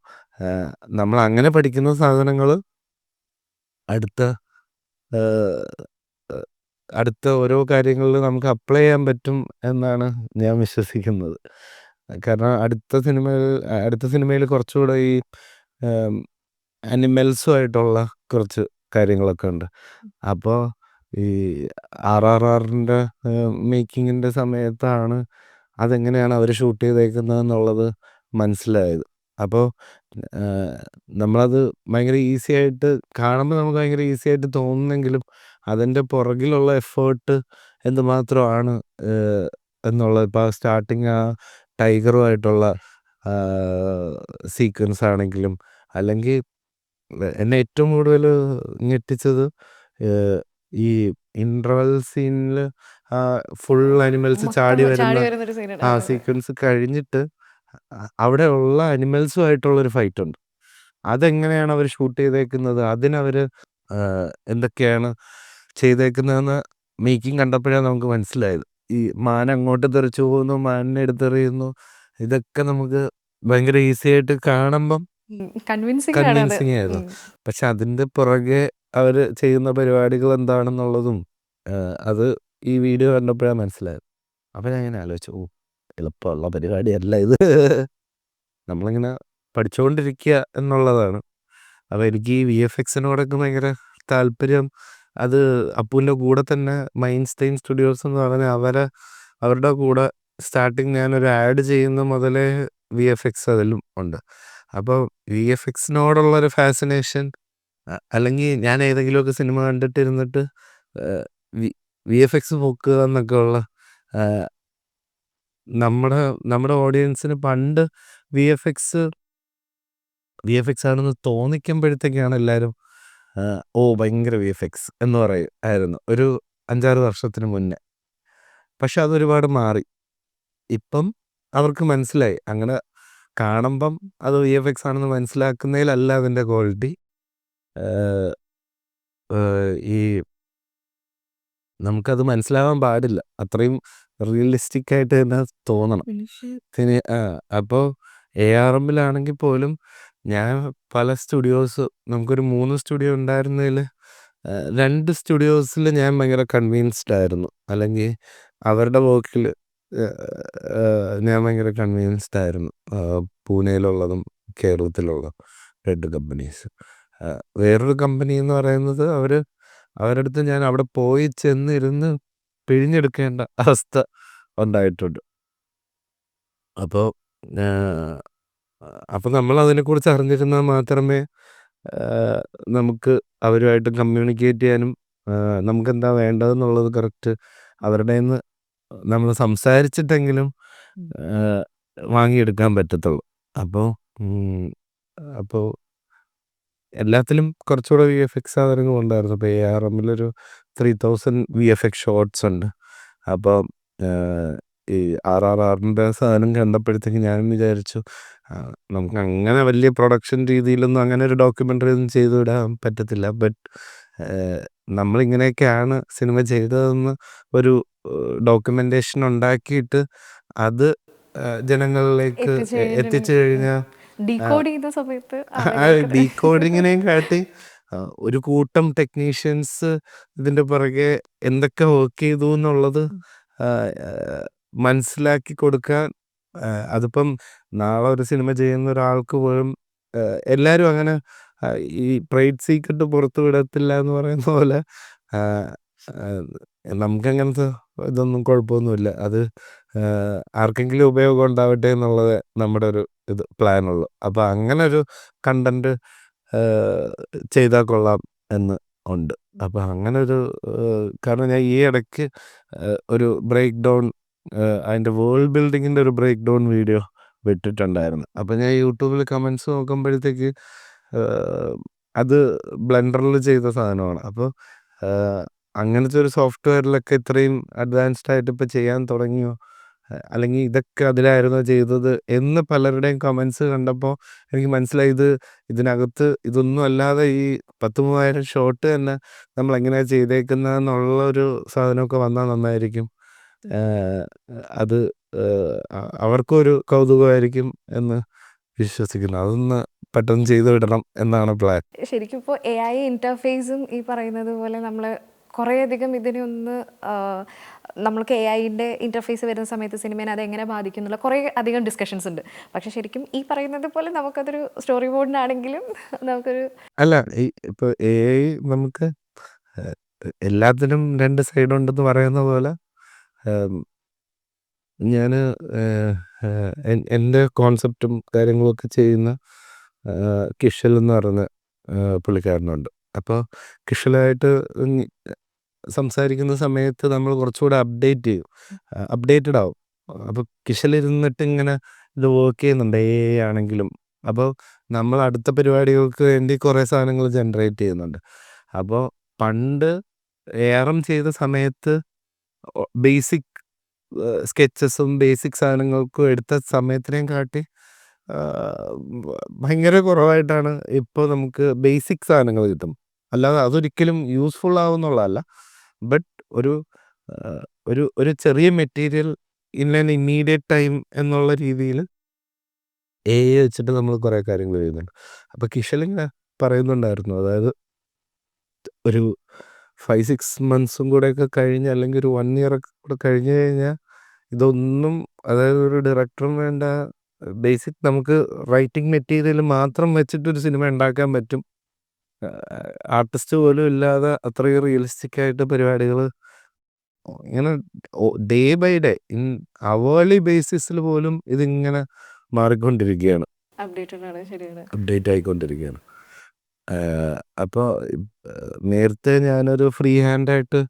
നമ്മൾ അങ്ങനെ പഠിക്കുന്ന സാധനങ്ങൾ അടുത്ത അടുത്ത ഓരോ കാര്യങ്ങളിൽ നമുക്ക് അപ്ലൈ ചെയ്യാൻ പറ്റും എന്നാണ് ഞാൻ വിശ്വസിക്കുന്നത്. കാരണം അടുത്ത സിനിമയിൽ കുറച്ചുകൂടെ ഈ അനിമൽസുമായിട്ടുള്ള കുറച്ച് കാര്യങ്ങളൊക്കെ ഉണ്ട്. അപ്പോൾ ഈ RRRൻ്റെ മേക്കിങ്ങിൻ്റെ സമയത്താണ് അതെങ്ങനെയാണ് അവർ ഷൂട്ട് ചെയ്തേക്കുന്നതെന്നുള്ളത് മനസ്സിലായത്. അപ്പോൾ നമ്മളത് ഭയങ്കര ഈസി ആയിട്ട് കാണുമ്പോൾ നമുക്ക് ഭയങ്കര ഈസി ആയിട്ട് തോന്നുന്നെങ്കിലും അതിൻ്റെ പുറകിലുള്ള എഫേർട്ട് എന്തുമാത്രമാണ് എന്നുള്ളത്. ഇപ്പോൾ സ്റ്റാർട്ടിങ് ആ ടൈഗറുമായിട്ടുള്ള സീക്വൻസ് ആണെങ്കിലും, അല്ലെങ്കിൽ എന്നെ ഏറ്റവും കൂടുതൽ ഞെട്ടിച്ചത് ഈ ഇൻ്റർവെൽ സീനിൽ ഫുൾ അനിമൽസ് ചാടി വരുന്ന വരുന്നൊരു സീനുണ്ട്. ആ സീക്വൻസ് കഴിഞ്ഞിട്ട് അവിടെ ഉള്ള അനിമൽസുമായിട്ടുള്ളൊരു ഫൈറ്റ് ഉണ്ട്. അതെങ്ങനെയാണ് അവർ ഷൂട്ട് ചെയ്തേക്കുന്നത്, അതിനവർ എന്തൊക്കെയാണ് ചെയ്തേക്കുന്നതെന്ന് മേക്കിംഗ് കണ്ടപ്പോഴാണ് നമുക്ക് മനസ്സിലായത്. ഈ മാൻ അങ്ങോട്ട് തെറിച്ചു പോകുന്നു, മാനിനെ എടുത്തെറിയുന്നു, ഇതൊക്കെ നമുക്ക് ഭയങ്കര ഈസി ആയിട്ട് കാണുമ്പം കൺവിൻസിംഗ് ആണ് അത്. കൺവിൻസിങ് ആയിരുന്നു. പക്ഷെ അതിൻ്റെ പുറകെ അവർ ചെയ്യുന്ന പരിപാടികൾ എന്താണെന്നുള്ളതും അത് ഈ വീഡിയോ കണ്ടപ്പോഴാണ് മനസ്സിലായത്. അപ്പം ഞാൻ ഇങ്ങനെ ആലോചിച്ചു, എളുപ്പമുള്ള പരിപാടിയല്ല ഇത്. നമ്മളിങ്ങനെ പഠിച്ചുകൊണ്ടിരിക്കുക എന്നുള്ളതാണ്. അപ്പോൾ എനിക്ക് ഈ VFXനോടൊക്കെ ഭയങ്കര താല്പര്യം. അത് അപ്പൂൻ്റെ കൂടെ തന്നെ മൈൻസ്റ്റൈൻ സ്റ്റുഡിയോസ് എന്ന് പറഞ്ഞ അവരുടെ കൂടെ സ്റ്റാർട്ടിങ് ഞാനൊരു ആഡ് ചെയ്യുന്ന മുതലേ VFX അതിലും ഉണ്ട്. അപ്പോൾ VFXനോടുള്ളൊരു ഫാസിനേഷൻ, അല്ലെങ്കിൽ ഞാൻ ഏതെങ്കിലുമൊക്കെ സിനിമ കണ്ടിട്ടിരുന്നിട്ട് VFX നോക്കുക എന്നൊക്കെ ഉള്ള നമ്മുടെ ഓഡിയൻസിന് പണ്ട് VFX ആണെന്ന് തോന്നിക്കുമ്പോഴത്തേക്കാണ് എല്ലാവരും ഭയങ്കര VFX എന്ന് ആയിരുന്നു ഒരു 5-6 വർഷത്തിന് മുന്നേ. പക്ഷെ അതൊരുപാട് മാറി. ഇപ്പം അവർക്ക് മനസ്സിലായി, അങ്ങനെ കാണുമ്പം അത് VFX ആണെന്ന് മനസ്സിലാക്കുന്നതിലല്ല അതിൻ്റെ ക്വാളിറ്റി. ഈ നമുക്കത് മനസ്സിലാവാൻ പാടില്ല, അത്രയും റിയലിസ്റ്റിക് ആയിട്ട് തന്നെ തോന്നണം. അപ്പോൾ ARMലാണെങ്കിൽ പോലും ഞാൻ പല സ്റ്റുഡിയോസ്, നമുക്കൊരു 3 സ്റ്റുഡിയോ ഉണ്ടായിരുന്നതിൽ 2 സ്റ്റുഡിയോസിൽ ഞാൻ ഭയങ്കര കൺവിൻസ്ഡ് ആയിരുന്നു, അല്ലെങ്കിൽ അവരുടെ വർക്കിൽ ഞാൻ ഭയങ്കര കൺവിൻസ്ഡ് ആയിരുന്നു. പൂനെയിലുള്ളതും കേരളത്തിലുള്ളതും 2 കമ്പനീസ്. വേറൊരു കമ്പനി എന്ന് പറയുന്നത് അവരുടെ അടുത്ത് ഞാൻ അവിടെ പോയി ചെന്നിരുന്ന് പിഴിഞ്ഞെടുക്കേണ്ട അവസ്ഥ ഉണ്ടായിട്ടുണ്ട്. അപ്പോൾ നമ്മൾ അതിനെക്കുറിച്ച് അറിഞ്ഞിരുന്നാൽ മാത്രമേ നമുക്ക് അവരുമായിട്ട് കമ്മ്യൂണിക്കേറ്റ് ചെയ്യാനും നമുക്കെന്താ വേണ്ടതെന്നുള്ളത് കറക്റ്റ് അവരുടെ നിന്ന് നമ്മൾ സംസാരിച്ചിട്ടെങ്കിലും വാങ്ങിയെടുക്കാൻ പറ്റത്തുള്ളൂ. അപ്പോൾ എല്ലാത്തിലും കുറച്ചുകൂടെ VFX സാധനങ്ങൾ ഉണ്ടായിരുന്നു. ഇപ്പോൾ ARMലൊരു 3000 VFX ഷോട്ട്സ് ഉണ്ട്. അപ്പോൾ ഈ RRRൻ്റെ സാധനം കണ്ടപ്പോഴത്തേക്ക് ഞാനും വിചാരിച്ചു, നമുക്ക് അങ്ങനെ വലിയ പ്രൊഡക്ഷൻ രീതിയിലൊന്നും അങ്ങനെ ഒരു ഡോക്യുമെൻ്ററി ഒന്നും ചെയ്തു വിടാൻ പറ്റത്തില്ല. ബട്ട് നമ്മളിങ്ങനെയൊക്കെയാണ് സിനിമ ചെയ്തതെന്ന് ഒരു ഡോക്യുമെൻറ്റേഷൻ ഉണ്ടാക്കിയിട്ട് അത് ജനങ്ങളിലേക്ക് എത്തിച്ചു കഴിഞ്ഞാൽ ഡീകോഡ് ചെയ്ത സമയത്ത് ഡീകോഡിങ്ങിനെയും കാട്ടി ഒരു കൂട്ടം ടെക്നീഷ്യൻസ് ഇതിൻ്റെ പുറകെ എന്തൊക്കെ വർക്ക് ചെയ്തു എന്നുള്ളത് മനസ്സിലാക്കി കൊടുക്കാൻ, അതിപ്പം നാളെ ഒരു സിനിമ ചെയ്യുന്ന ഒരാൾക്ക് പോലും എല്ലാവരും അങ്ങനെ ഈ ട്രേഡ് സീക്രട്ട് പുറത്തു വിടത്തില്ല എന്ന് പറയുന്ന പോലെ നമുക്കങ്ങനത്തെ ഇതൊന്നും കുഴപ്പമൊന്നുമില്ല. അത് ആർക്കെങ്കിലും ഉപയോഗം ഉണ്ടാവട്ടെ എന്നുള്ളത് നമ്മുടെ ഒരു പ്ലാനുള്ളൂ. അപ്പോൾ അങ്ങനെ ഒരു കണ്ടന്റ് ചെയ്താൽ കൊള്ളാം എന്ന് ഉണ്ട്. അപ്പോൾ അങ്ങനെ ഒരു കാരണം ഞാൻ ഈ ഇടയ്ക്ക് ഒരു ബ്രേക്ക് ഡൗൺ, അതിൻ്റെ വേൾഡ് ബിൽഡിങ്ങിൻ്റെ ഒരു ബ്രേക്ക് ഡൗൺ വീഡിയോ വിട്ടിട്ടുണ്ടായിരുന്നു. അപ്പോൾ ഞാൻ യൂട്യൂബിൽ കമൻസ് നോക്കുമ്പോഴത്തേക്ക് അത് ബ്ലെൻഡറിൽ ചെയ്ത സാധനമാണ്. അപ്പോൾ അങ്ങനത്തെ ഒരു സോഫ്റ്റ്വെയറിലൊക്കെ ഇത്രയും അഡ്വാൻസ്ഡ് ആയിട്ട് ഇപ്പോൾ ചെയ്യാൻ തുടങ്ങിയോ അല്ലെങ്കിൽ ഇതൊക്കെ അതിലായിരുന്നോ ചെയ്തത് എന്ന് പലരുടെയും കമൻസ് കണ്ടപ്പോൾ എനിക്ക് മനസ്സിലായി ഇതിനകത്ത് ഇതൊന്നും അല്ലാതെ ഈ 10,000 ഷോട്ട് തന്നെ നമ്മൾ എങ്ങനെയാണ് ചെയ്തേക്കുന്നതെന്നുള്ള ഒരു സാധനമൊക്കെ വന്നാൽ നന്നായിരിക്കും. അത് അവർക്കും ഒരു കൗതുകമായിരിക്കും എന്ന് വിശ്വസിക്കുന്നു. അതൊന്ന് പെട്ടെന്ന് ചെയ്തു വിടണം എന്നാണ് പ്ലാൻ. ശരിക്കും ഇപ്പോൾ AI ഇൻ്റർഫേസും ഈ പറയുന്നത് പോലെ നമ്മൾ കുറേയധികം ഇതിനെ ഒന്ന് നമ്മൾക്ക് AI-ൻ്റെ ഇൻ്റർഫേസ് വരുന്ന സമയത്ത് സിനിമേനെ അതെങ്ങനെ ബാധിക്കും എന്നുള്ള കുറേ അധികം ഡിസ്കഷൻസ് ഉണ്ട്. പക്ഷേ ശരിക്കും ഈ പറയുന്നത് പോലെ നമുക്കതൊരു സ്റ്റോറി ബോർഡിനാണെങ്കിലും നമുക്കൊരു അല്ല ഇപ്പോൾ AI നമുക്ക് എല്ലാത്തിനും 2 സൈഡുണ്ടെന്ന് പറയുന്ന പോലെ ഞാൻ എൻ്റെ കോൺസെപ്റ്റും കാര്യങ്ങളൊക്കെ ചെയ്യുന്ന കിഷൽ എന്ന് പറയുന്ന പുള്ളിക്കാരനുണ്ട്. അപ്പോൾ കിഷലായിട്ട് സംസാരിക്കുന്ന സമയത്ത് നമ്മൾ കുറച്ചുകൂടെ അപ്ഡേറ്റഡ് ആവും. അപ്പോൾ കിഷലിരുന്നിട്ട് ഇങ്ങനെ ഇത് വർക്ക് ചെയ്യുന്നുണ്ട് AI ആണെങ്കിലും. അപ്പോൾ നമ്മൾ അടുത്ത പരിപാടികൾക്ക് വേണ്ടി കുറേ സാധനങ്ങൾ ജനറേറ്റ് ചെയ്യുന്നുണ്ട്. അപ്പോൾ പണ്ട് ARM ചെയ്ത സമയത്ത് ബേസിക് സ്കെച്ചസും ബേസിക് സാധനങ്ങൾക്കും എടുത്ത സമയത്തിനെയും കാട്ടി ഭയങ്കര കുറവായിട്ടാണ് ഇപ്പോൾ നമുക്ക് ബേസിക് സാധനങ്ങൾ കിട്ടും. അല്ലാതെ അതൊരിക്കലും യൂസ്ഫുൾ ആവുന്നുള്ളതല്ല. ബട്ട് ഒരു ചെറിയ material in an immediate time എന്നുള്ള രീതിയിൽ AI വെച്ചിട്ട് നമ്മൾ കുറേ കാര്യങ്ങൾ ചെയ്യുന്നുണ്ട്. അപ്പോൾ കിഷലിങ്ങനെ പറയുന്നുണ്ടായിരുന്നു, അതായത് ഒരു 5-6 മന്ത്സും കൂടെയൊക്കെ കഴിഞ്ഞ് അല്ലെങ്കിൽ ഒരു 1 ഇയറൊക്കെ കൂടെ കഴിഞ്ഞ് കഴിഞ്ഞാൽ ഇതൊന്നും, അതായത് ഒരു ഡയറക്ടറും വേണ്ട, ബേസിക് നമുക്ക് റൈറ്റിംഗ് മെറ്റീരിയൽ മാത്രം വെച്ചിട്ടൊരു സിനിമ ഉണ്ടാക്കാൻ പറ്റും. ആർട്ടിസ്റ്റ് പോലും ഇല്ലാതെ അത്രയും റിയലിസ്റ്റിക് ആയിട്ട് പരിപാടികൾ ഇങ്ങനെ day by day in hourly ബേസിസിൽ പോലും ഇതിങ്ങനെ മാറിക്കൊണ്ടിരിക്കുകയാണ്, അപ്ഡേറ്റഡ് ആണ്. ശരിയാണ്. അപ്ഡേറ്റ് ആയിക്കൊണ്ടിരിക്കുകയാണ്. അപ്പോൾ നേരത്തെ ഞാനൊരു ഫ്രീ ഹാൻഡായിട്ട്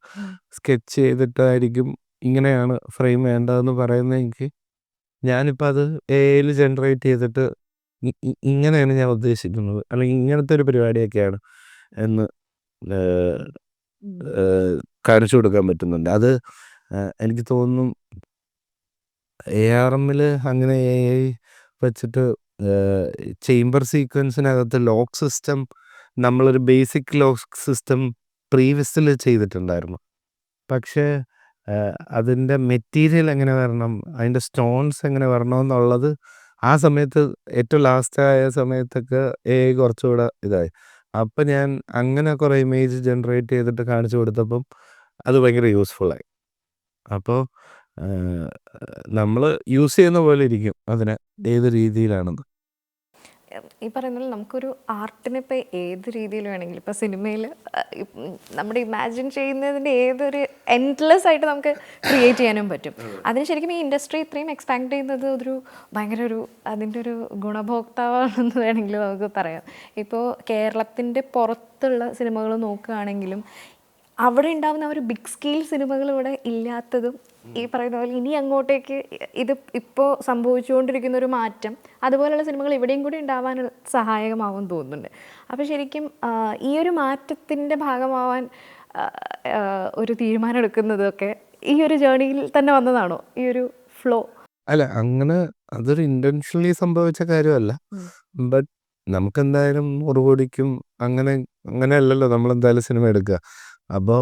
സ്കെച്ച് ചെയ്തിട്ടായിരിക്കും ഇങ്ങനെയാണ് ഫ്രെയിം വേണ്ടതെന്ന് പറയുന്നതെങ്കിൽ ഞാനിപ്പോൾ അത് AI ജനറേറ്റ് ചെയ്തിട്ട് ഇങ്ങനെയാണ് ഞാൻ ഉദ്ദേശിക്കുന്നത്, അല്ലെങ്കിൽ ഇങ്ങനത്തെ ഒരു പരിപാടിയൊക്കെയാണ് എന്ന് കാണിച്ചു കൊടുക്കാൻ പറ്റുന്നുണ്ട്. അത് എനിക്ക് തോന്നുന്നു ARMൽ അങ്ങനെ AI വെച്ചിട്ട് ചേംബർ സീക്വൻസിനകത്ത് ലോക്ക് സിസ്റ്റം, നമ്മളൊരു ബേസിക് ലോക്ക് സിസ്റ്റം പ്രീവിയസിൽ ചെയ്തിട്ടുണ്ടായിരുന്നു. പക്ഷേ അതിൻ്റെ മെറ്റീരിയൽ എങ്ങനെ വരണം, അതിൻ്റെ സ്റ്റോൺസ് എങ്ങനെ വരണമെന്നുള്ളത് ആ സമയത്ത് ഏറ്റവും ലാസ്റ്റായ സമയത്തൊക്കെ AI കുറച്ചുകൂടെ ഇതായി. അപ്പം ഞാൻ അങ്ങനെ കുറേ ഇമേജ് ജനറേറ്റ് ചെയ്തിട്ട് കാണിച്ചു കൊടുത്തപ്പം അത് ഭയങ്കര യൂസ്ഫുള്ളായി. അപ്പോൾ നമ്മൾ യൂസ് ചെയ്യുന്ന പോലെ ഇരിക്കും അതിനെ, ഏത് രീതിയിലാണെന്ന്. ഈ പറയുന്ന പോലെ നമുക്കൊരു ആർട്ടിനെ ഇപ്പോൾ ഏത് രീതിയിൽ വേണമെങ്കിലും ഇപ്പോൾ സിനിമയിൽ നമ്മുടെ ഇമാജിൻ ചെയ്യുന്നതിൻ്റെ ഏതൊരു എൻഡ്ലെസ് ആയിട്ട് നമുക്ക് ക്രിയേറ്റ് ചെയ്യാനും പറ്റും. അതിന് ശരിക്കും ഈ ഇൻഡസ്ട്രി ഇത്രയും എക്സ്പാൻഡ് ചെയ്യുന്നത് ഭയങ്കര അതിൻ്റെ ഒരു ഗുണഭോക്താവാണെന്ന് വേണമെങ്കിൽ നമുക്ക് പറയാം. ഇപ്പോൾ കേരളത്തിൻ്റെ പുറത്തുള്ള സിനിമകൾ നോക്കുകയാണെങ്കിലും അവിടെ ഉണ്ടാകുന്ന ഒരു ബിഗ് സ്കെയിൽ സിനിമകൾ ഇവിടെ ഇല്ലാത്തതും ഈ പറയുന്ന പോലെ ഇനി അങ്ങോട്ടേക്ക് ഇത് ഇപ്പോൾ സംഭവിച്ചുകൊണ്ടിരിക്കുന്ന ഒരു മാറ്റം അതുപോലെയുള്ള സിനിമകൾ ഇവിടെയും കൂടി ഉണ്ടാവാൻ സഹായകമാവുമെന്ന് തോന്നുന്നുണ്ട്. അപ്പോൾ ശരിക്കും ഈ ഒരു മാറ്റത്തിൻ്റെ ഭാഗമാവാൻ ഒരു തീരുമാനം എടുക്കുന്നതൊക്കെ ഈ ഒരു ജേർണിയിൽ തന്നെ വന്നതാണോ, ഈ ഒരു ഫ്ലോ? അല്ല, അങ്ങനെ അതൊരു ഇൻറ്റൻഷനലി സംഭവിച്ച കാര്യമല്ല. ബട്ട് നമുക്കെന്തായാലും 100 കോടിക്കും അങ്ങനെയല്ലല്ലോ നമ്മളെന്തായാലും സിനിമ എടുക്കുക. അപ്പോൾ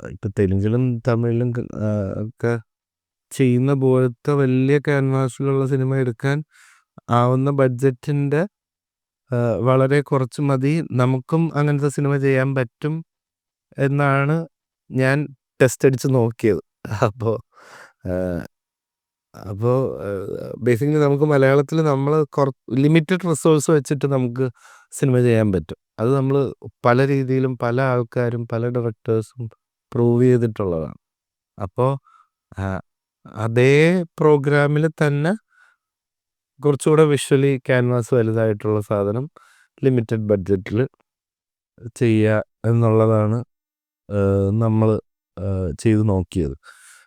ഇപ്പം തെലുങ്കിലും തമിഴിലും ഒക്കെ ചെയ്യുന്ന പോലത്തെ വലിയ ക്യാൻവാസിലുള്ള സിനിമ എടുക്കാൻ ആവുന്ന ബഡ്ജറ്റിൻ്റെ വളരെ കുറച്ച് മതി, നമുക്കും അങ്ങനത്തെ സിനിമ ചെയ്യാൻ പറ്റും എന്നാണ് ഞാൻ ടെസ്റ്റ് അടിച്ച് നോക്കിയത്. അപ്പോൾ ബേസിക്കലി നമുക്ക് മലയാളത്തിൽ നമ്മൾ ലിമിറ്റഡ് റിസോഴ്സ് വെച്ചിട്ട് നമുക്ക് സിനിമ ചെയ്യാൻ പറ്റും. അത് നമ്മൾ പല രീതിയിലും പല ആൾക്കാരും പല ഡയറക്ടേഴ്സും പ്രൂവ് ചെയ്തിട്ടുള്ളതാണ്. അപ്പോൾ അതേ പ്രോഗ്രാമിൽ തന്നെ കുറച്ചുകൂടെ വിഷ്വലി ക്യാൻവാസ് വലുതായിട്ടുള്ള സാധനം ലിമിറ്റഡ് ബഡ്ജറ്റിൽ ചെയ്യുക എന്നുള്ളതാണ് നമ്മൾ ചെയ്ത് നോക്കിയത്.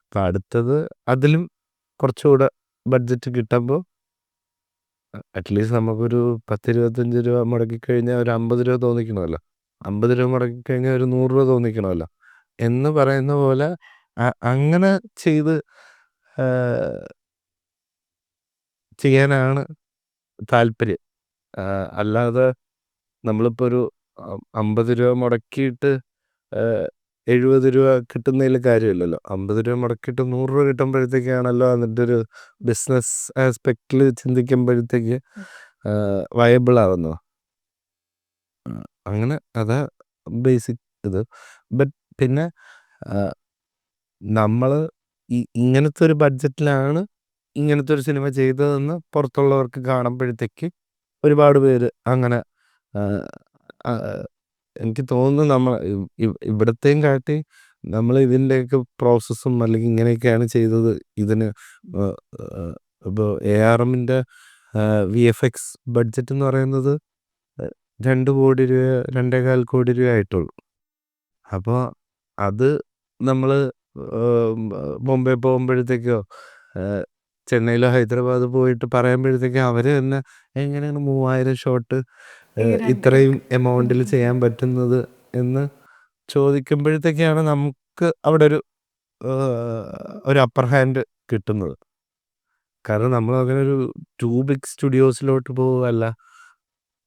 അപ്പം അടുത്തത് അതിലും കുറച്ചുകൂടെ ബഡ്ജറ്റ് കിട്ടുമ്പോൾ അറ്റ്ലീസ്റ്റ് നമുക്കൊരു 10-25 രൂപ മുടക്കിക്കഴിഞ്ഞാൽ ഒരു 50 രൂപ തോന്നിക്കണമല്ലോ, 50 രൂപ മുടക്കിക്കഴിഞ്ഞാൽ ഒരു 100 രൂപ തോന്നിക്കണമല്ലോ എന്ന് പറയുന്ന പോലെ അങ്ങനെ ചെയ്ത് ആ, ചെയ്യാനാണ് താല്പര്യം. ആ, അല്ലാതെ നമ്മളിപ്പോൾ ഒരു 50 രൂപ മുടക്കിയിട്ട് 70 രൂപ കിട്ടുന്നതിൽ കാര്യമില്ലല്ലോ. 50 രൂപ മുടക്കിയിട്ട് 100 രൂപ കിട്ടുമ്പോഴത്തേക്കാണല്ലോ അതിൻ്റെ ഒരു ബിസിനസ് ആസ്പെക്റ്റിൽ ചിന്തിക്കുമ്പോഴത്തേക്ക് വയബിൾ ആവുന്നത്. അങ്ങനെ അതാ ബേസിക് ഇത്. ബട്ട് പിന്നെ നമ്മൾ ഇങ്ങനത്തെ ഒരു ബഡ്ജറ്റിലാണ് ഇങ്ങനത്തെ ഒരു സിനിമ ചെയ്തതെന്ന് പുറത്തുള്ളവർക്ക് കാണുമ്പോഴത്തേക്ക് ഒരുപാട് പേര് അങ്ങനെ ആ, ആ, എനിക്ക് തോന്നുന്നു നമ്മൾ ഇവിടത്തെയും കാട്ടി നമ്മൾ ഇതിൻ്റെയൊക്കെ പ്രോസസ്സും അല്ലെങ്കിൽ ഇങ്ങനെയൊക്കെയാണ് ചെയ്തത്. ഇതിന് ഇപ്പോൾ ARMൻ്റെ VFX ബഡ്ജറ്റ് എന്ന് പറയുന്നത് 2 കോടി രൂപ 2.25 കോടി രൂപ ആയിട്ടുള്ളൂ. അപ്പോൾ അത് നമ്മൾ ബോംബെ പോകുമ്പോഴത്തേക്കോ ചെന്നൈയിലോ ഹൈദരാബാദ് പോയിട്ട് പറയുമ്പോഴത്തേക്കും അവർ തന്നെ എങ്ങനെയാണ് 3000 ഷോട്ട് ഈ രണ്ട് ഇത്രയും എമൗണ്ടിൽ ചെയ്യാൻ പറ്റുന്നത് എന്ന് ചോദിക്കുമ്പോഴത്തേക്കാണ് നമുക്ക് അവിടെ ഒരു അപ്പർ ഹാൻഡ് കിട്ടുന്നത്. കാരണം നമ്മൾ അങ്ങനെ ഒരു ടു ബിഗ് സ്റ്റുഡിയോസിലോട്ട് പോവുകയല്ല.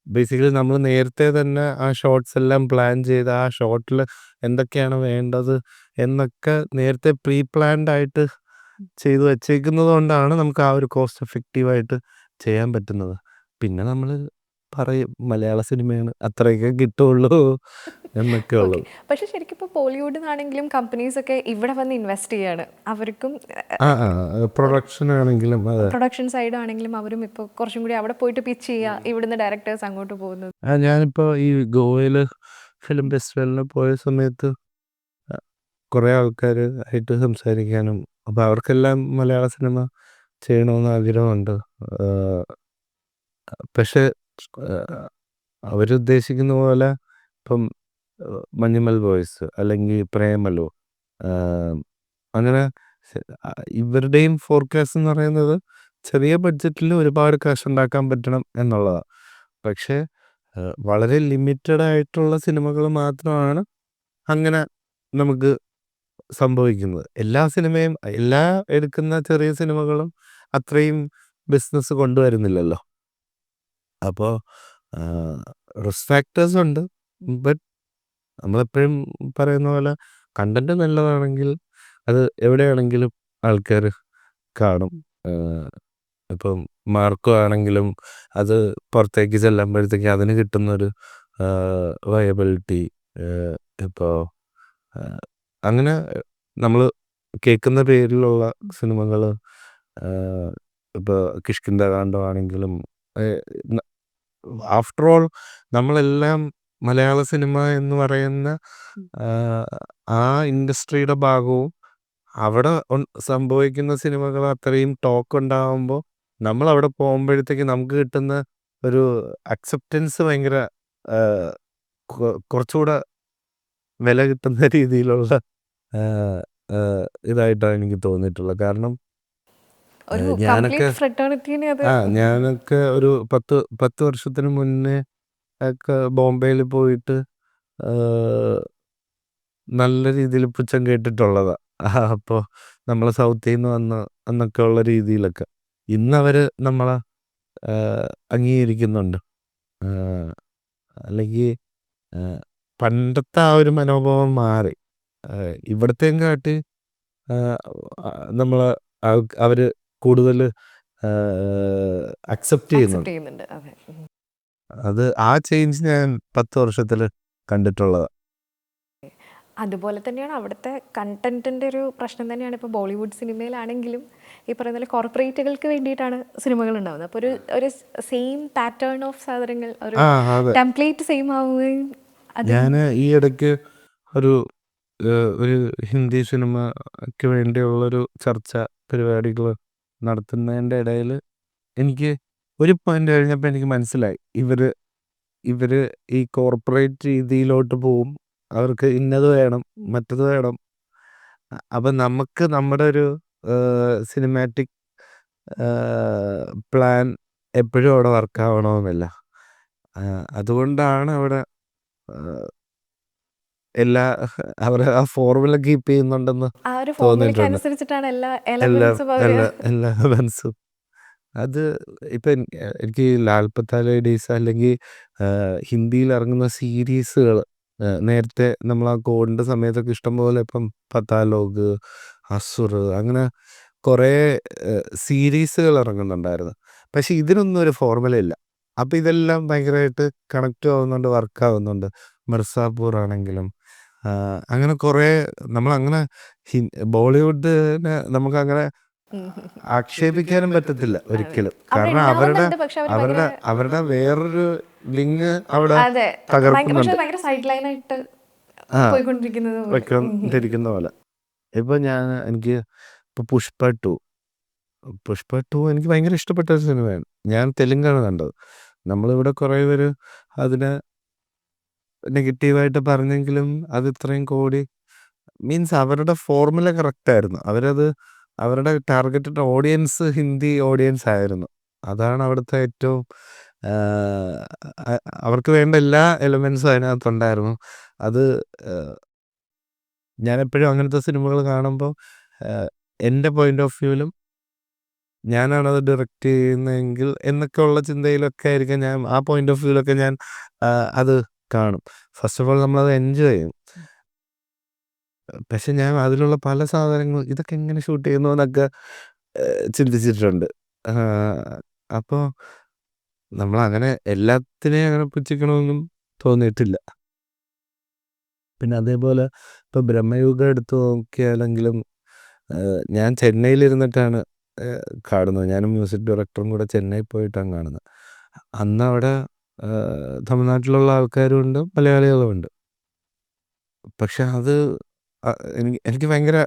ബേസിക്കലി നമ്മൾ നേരത്തെ തന്നെ ആ ഷോട്ട്സ് എല്ലാം പ്ലാൻ ചെയ്ത് ആ ഷോട്ടിൽ എന്തൊക്കെയാണ് വേണ്ടത് എന്നൊക്കെ നേരത്തെ പ്രീ പ്ലാൻഡ് ആയിട്ട് ചെയ്ത് വച്ചേക്കുന്നത് കൊണ്ടാണ് നമുക്ക് ആ ഒരു കോസ്റ്റ് എഫക്റ്റീവായിട്ട് ചെയ്യാൻ പറ്റുന്നത്. പിന്നെ നമ്മൾ പറയും മലയാള സിനിമയാണ് അത്രയൊക്കെ കിട്ടുള്ളൂ എന്നൊക്കെ ഓക്കെ. ഉള്ളത്. പക്ഷെ ശരിക്കും ഇപ്പോൾ ബോളിവുഡിൽ നിന്നാണെങ്കിലും കമ്പനീസൊക്കെ ഇവിടെ വന്ന് ഇൻവെസ്റ്റ് ചെയ്യാണ്. അവർക്കും ആ പ്രൊഡക്ഷൻ ആണെങ്കിലും അതെ. പ്രൊഡക്ഷൻ സൈഡ് ആണെങ്കിലും അവരും ഇപ്പോൾ കുറച്ചും കൂടി അവിടെ പോയിട്ട് പിച്ച് ചെയ്യുക, ഇവിടുന്ന് ഡയറക്ടേഴ്സ് അങ്ങോട്ട് പോകുന്നത്. ഞാനിപ്പോൾ ഈ ഗോവയിൽ ഫിലിം ഫെസ്റ്റിവലിന് പോയ സമയത്ത് കുറേ ആൾക്കാർ ആയിട്ട് സംസാരിക്കാനും അപ്പോൾ അവർക്കെല്ലാം മലയാള സിനിമ ചെയ്യണമെന്ന് ആഗ്രഹമുണ്ട്. പക്ഷെ അവരുദ്ദേശിക്കുന്ന പോലെ ഇപ്പം മഞ്ഞുമൽ ബോയ്സ് അല്ലെങ്കിൽ പ്രേമലു അങ്ങനെ ഇവരുടെയും ഫോർകാസ്റ്റ് എന്ന് പറയുന്നത് ചെറിയ ബഡ്ജറ്റിൽ ഒരുപാട് കാശ് ഉണ്ടാക്കാൻ പറ്റണം എന്നുള്ളതാണ്. പക്ഷേ വളരെ ലിമിറ്റഡ് ആയിട്ടുള്ള സിനിമകൾ മാത്രമാണ് അങ്ങനെ നമുക്ക് സംഭവിക്കുന്നത്. എല്ലാ സിനിമയും എല്ലാ എടുക്കുന്ന ചെറിയ സിനിമകളും അത്രയും ബിസിനസ് കൊണ്ടുവരുന്നില്ലല്ലോ. അപ്പോൾ റിസ്ക് ഫാക്ടേഴ്സ് ഉണ്ട്. ബട്ട് നമ്മളെപ്പോഴും പറയുന്ന പോലെ കണ്ടന്റ് നല്ലതാണെങ്കിൽ അത് എവിടെയാണെങ്കിലും ആൾക്കാർ കാണും. ഇപ്പം മാർക്കോ ആണെങ്കിലും അത് പുറത്തേക്ക് ചെല്ലുമ്പോഴത്തേക്ക് അതിന് കിട്ടുന്നൊരു വയബിലിറ്റി ഇപ്പോൾ അങ്ങനെ നമ്മൾ കേൾക്കുന്ന പേരിലുള്ള സിനിമകൾ ഇപ്പോൾ കിഷ്കിന്ധാകാന്ഡം ആണെങ്കിലും ആഫ്റ്റർ ഓൾ നമ്മളെല്ലാം മലയാള സിനിമ എന്ന് പറയുന്ന ആ ഇൻഡസ്ട്രിയുടെ ഭാഗവും അവിടെ സംഭവിക്കുന്ന സിനിമകൾ അത്രയും ടോക്ക് ഉണ്ടാകുമ്പോൾ നമ്മൾ അവിടെ പോകുമ്പോഴത്തേക്ക് നമുക്ക് കിട്ടുന്ന ഒരു അക്സെപ്റ്റൻസ് ഭയങ്കര കുറച്ചുകൂടെ വില കിട്ടുന്ന രീതിയിലുള്ള ഇതായിട്ടാണ് എനിക്ക് തോന്നിയിട്ടുള്ളത്. കാരണം ഒരു ഞാനൊക്കെ കംപ്ലീറ്റ് ഫ്രെറ്റേണിറ്റീനെ അത് ഞാനൊക്കെ ഒരു 10 വർഷത്തിന് മുന്നേ ഒക്കെ ബോംബെയിൽ പോയിട്ട് നല്ല രീതിയിൽ പുച്ഛം കേട്ടിട്ടുള്ളതാ. അപ്പോൾ നമ്മളെ സൗത്തിൽ നിന്ന് വന്ന് എന്നൊക്കെ ഉള്ള രീതിയിലൊക്കെ ഇന്നവർ നമ്മളെ അംഗീകരിക്കുന്നുണ്ട്. അല്ലെങ്കിൽ പണ്ടത്തെ ആ ഒരു മനോഭാവം മാറി. ഇവിടത്തെയും കാട്ടി നമ്മൾ അവർ കൂടുതൽ അക്സെപ്റ്റ് ചെയ്യുന്നുണ്ട്. ചെയ്യുന്നുണ്ട്. അതെ. അത് ആ ചേഞ്ച് ഞാൻ 10 വർഷത്തിൽ കണ്ടിട്ടുള്ളത്. അതുപോലെ തന്നെയാണ് അവിടുത്തെ കണ്ടന്റിന്റെ ഒരു പ്രശ്നം തന്നെയാണ് ഇപ്പോൾ ബോളിവുഡ് സിനിമയിലാണെങ്കിലും ഈ പറയുന്ന പോലെ കോർപ്പറേറ്റുകൾക്ക് വേണ്ടിയിട്ടാണ് സിനിമകൾ ഉണ്ടാകുന്നത്. അപ്പോൾ ഒരു സെയിം പാറ്റേൺ ഓഫ് സാധനങ്ങൾ ഒരു അതെ. ടെംപ്ലേറ്റ് സെയിം ആവുകയും അത് ഞാൻ ഈ ഇടയ്ക്ക് ഒരു ഒരു ഹിന്ദി സിനിമയ്ക്ക് വേണ്ടിയുള്ളൊരു ചർച്ച പരിപാടികൾ നടത്തുന്നതിൻ്റെ ഇടയിൽ എനിക്ക് ഒരു പോയിന്റ് കഴിഞ്ഞപ്പോൾ എനിക്ക് മനസ്സിലായി ഇവർ ഈ കോർപ്പറേറ്റ് രീതിയിലോട്ട് പോവും. അവർക്ക് ഇന്നത് വേണം മറ്റത് വേണം. അപ്പം നമുക്ക് നമ്മുടെ ഒരു സിനിമാറ്റിക് പ്ലാൻ എപ്പോഴും അവിടെ വർക്കാവണമെന്നില്ല. അതുകൊണ്ടാണ് അവിടെ എല്ലാ അവർ ആ ഫോർമുല കീപ്പ് ചെയ്യുന്നുണ്ടെന്ന് ആ ഒരു ഫോർമുലയ്ക്ക് തോന്നിയിട്ടുണ്ട്. അനുസരിച്ചിട്ടാണ് എല്ലാ എല്ലാ എലമെന്റ്സും അവർ എല്ലാ എല്ലാ എലമെൻസും. അത് ഇപ്പം എനിക്ക് ലാൽ പത്താലേ ഡേയ്സ് അല്ലെങ്കിൽ ഹിന്ദിയിൽ ഇറങ്ങുന്ന സീരീസുകൾ നേരത്തെ നമ്മൾ ആ കോവിഡിൻ്റെ സമയത്തൊക്കെ ഇഷ്ടംപോലെ ഇപ്പം പത്താലോക്, അസുർ അങ്ങനെ കുറേ സീരീസുകൾ ഇറങ്ങുന്നുണ്ടായിരുന്നു. പക്ഷെ ഇതിനൊന്നും ഒരു ഫോർമുല ഇല്ല. അപ്പം ഇതെല്ലാം ഭയങ്കരമായിട്ട് കണക്റ്റും ആവുന്നുണ്ട്, വർക്ക് ആവുന്നുണ്ട്. മിർസാപൂർ ആണെങ്കിലും അങ്ങനെ കുറേ നമ്മളങ്ങനെ ബോളിവുഡിനെ നമുക്കങ്ങനെ ആക്ഷേപിക്കാനും പറ്റത്തില്ല ഒരിക്കലും. കാരണം അവരുടെ ഉണ്ടാവുന്നുണ്ട്, പക്ഷെ അവർ അവരുടെ ഭയങ്കര അവരുടെ വേറൊരു ലിങ്ക് അവിടെ അതെ പക്ഷെ തകർക്കുന്നുണ്ട്. ഭയങ്കര സൈഡ് ലൈനായിട്ട് ആ പോയിക്കൊണ്ടിരിക്കുന്നത് പോലെ. വെക്കൊണ്ടിരിക്കുന്ന പോലെ. ഇപ്പൊ എനിക്ക് ഇപ്പൊ പുഷ്പ ടു എനിക്ക് ഭയങ്കര ഇഷ്ടപ്പെട്ട ഒരു സിനിമയാണ്. ഞാൻ തെലുങ്കാണ് കണ്ടത്. നമ്മളിവിടെ കുറേ പേര് അതിനെ നെഗറ്റീവായിട്ട് പറഞ്ഞെങ്കിലും അത് ഇത്രയും കോടി മീൻസ് അവരുടെ ഫോർമുല കറക്റ്റ് ആയിരുന്നു. അവരുടെ ടാർഗറ്റഡ് ഓഡിയൻസ് ഹിന്ദി ഓഡിയൻസ് ആയിരുന്നു. അതാണ് അവിടുത്തെ ഏറ്റവും അവർക്ക് വേണ്ട എല്ലാ എലമെൻസും അതിനകത്തുണ്ടായിരുന്നു. അത് ഞാനെപ്പോഴും അങ്ങനത്തെ സിനിമകൾ കാണുമ്പോൾ എൻ്റെ പോയിന്റ് ഓഫ് വ്യൂവിലും ഞാനാണത് ഡയറക്റ്റ് ചെയ്യുന്നതെങ്കിൽ എന്നൊക്കെ ഉള്ള ചിന്തയിലൊക്കെ ആയിരിക്കും ഞാൻ ആ പോയിന്റ് ഓഫ് വ്യൂവിലൊക്കെ ഞാൻ അത് കാണും. ഫസ്റ്റ് ഓഫ് ഓൾ നമ്മളത് എൻജോയ് ചെയ്യും. പക്ഷെ ഞാൻ അതിലുള്ള പല സാധനങ്ങളും ഇതൊക്കെ എങ്ങനെ ഷൂട്ട് ചെയ്യുന്നു എന്നൊക്കെ ചിന്തിച്ചിട്ടുണ്ട്. അപ്പോൾ നമ്മളങ്ങനെ എല്ലാത്തിനെയും അങ്ങനെ പുച്ഛിക്കണമെന്നും തോന്നിയിട്ടില്ല. പിന്നെ അതേപോലെ ഇപ്പോൾ ബ്രഹ്മയുഗം എടുത്ത് നോക്കിയാലെങ്കിലും ഞാൻ ചെന്നൈയിലിരുന്നിട്ടാണ് കാണുന്നത്. ഞാനും മ്യൂസിക് ഡയറക്ടറും കൂടെ ചെന്നൈ പോയിട്ടാണ് കാണുന്നത്. അന്ന് അവിടെ തമിഴ്നാട്ടിലുള്ള ആൾക്കാരും ഉണ്ട്, മലയാളികളും ഉണ്ട്. പക്ഷെ അത് എനിക്ക് ഭയങ്കര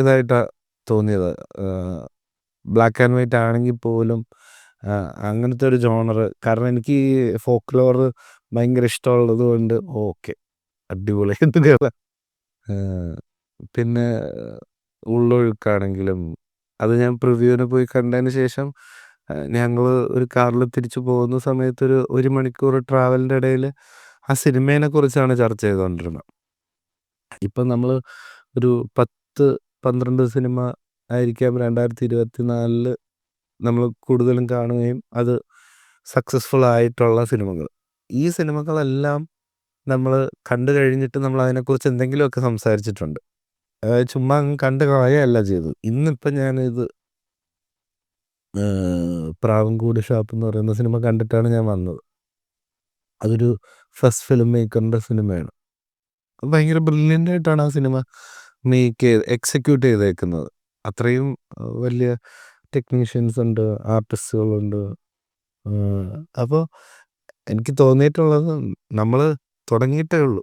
ഇതായിട്ടാണ് തോന്നിയത്. ബ്ലാക്ക് ആൻഡ് വൈറ്റ് ആണെങ്കിൽ പോലും അങ്ങനത്തെ ഒരു ജോണർ. കാരണം എനിക്ക് ഈ ഫോക്ക് ലോർ ഭയങ്കര ഇഷ്ടമുള്ളത് കൊണ്ട് ഓക്കെ അടിപൊളിയായിട്ട് കേൾക്കാം. പിന്നെ ഉള്ളൊഴുക്കാണെങ്കിലും അത് ഞാൻ പ്രിവ്യൂവിന് പോയി കണ്ടതിന് ശേഷം ഞങ്ങൾ ഒരു കാറിൽ തിരിച്ചു പോകുന്ന സമയത്ത് ഒരു മണിക്കൂർ ട്രാവലിൻ്റെ ഇടയിൽ ആ സിനിമേനെ കുറിച്ചാണ് ചർച്ച ചെയ്തുകൊണ്ടിരുന്നത്. ഇപ്പം നമ്മൾ ഒരു 10-12 സിനിമ ആയിരിക്കാം 2024 നമ്മൾ കൂടുതലും കാണുകയും അത് സക്സസ്ഫുൾ ആയിട്ടുള്ള സിനിമകൾ. ഈ സിനിമകളെല്ലാം നമ്മൾ കണ്ടു കഴിഞ്ഞിട്ട് നമ്മൾ അതിനെക്കുറിച്ച് എന്തെങ്കിലുമൊക്കെ സംസാരിച്ചിട്ടുണ്ട്. ചുമ്മാ അങ്ങ് കണ്ട് കളയുകയല്ല ചെയ്തത്. ഇന്നിപ്പം ഞാനിത് പ്രാവൻകൂട് ഷാപ്പ് എന്ന് പറയുന്ന സിനിമ കണ്ടിട്ടാണ് ഞാൻ വന്നത്. അതൊരു ഫസ്റ്റ് ഫിലിം മേക്കറിൻ്റെ സിനിമയാണ്. ഭയങ്കര ബ്രില്യൻ്റ് ആയിട്ടാണ് ആ സിനിമ എക്സിക്യൂട്ട് ചെയ്തേക്കുന്നത്. അത്രയും വലിയ ടെക്നീഷ്യൻസ് ഉണ്ട്, ആർട്ടിസ്റ്റുകളുണ്ട്. അപ്പോൾ എനിക്ക് തോന്നിയിട്ടുള്ളത് നമ്മൾ തുടങ്ങിയിട്ടേ ഉള്ളൂ.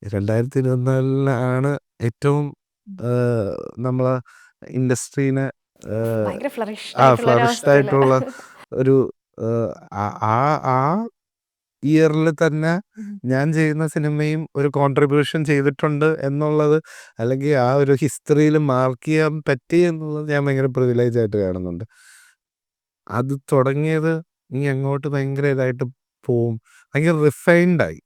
2024 ഏറ്റവും നമ്മളെ ഇൻഡസ്ട്രീനെ ഭയങ്കര ഫ്ലറിഷ്ഡ് ആയിട്ടുള്ള ഒരു ഫ്ലറിഷ്ഡ് അവസ്ഥയിൽ ആയിട്ടുള്ള ഒരു ആ ആ ഇയറിൽ തന്നെ ഞാൻ ചെയ്യുന്ന സിനിമയും ഒരു കോൺട്രിബ്യൂഷൻ ചെയ്തിട്ടുണ്ട് എന്നുള്ളത്, അല്ലെങ്കിൽ ആ ഒരു ഹിസ്റ്ററിയിൽ മാർക്ക് ചെയ്യാൻ പറ്റി എന്നുള്ളത് ഞാൻ ഭയങ്കര പ്രിവിലേജ് ആയിട്ട് കാണുന്നുണ്ട്. അത് തുടങ്ങിയത് ഇനി അങ്ങോട്ട് ഭയങ്കര ഇതായിട്ട് പോവും. ഭയങ്കര റിഫൈൻഡായി.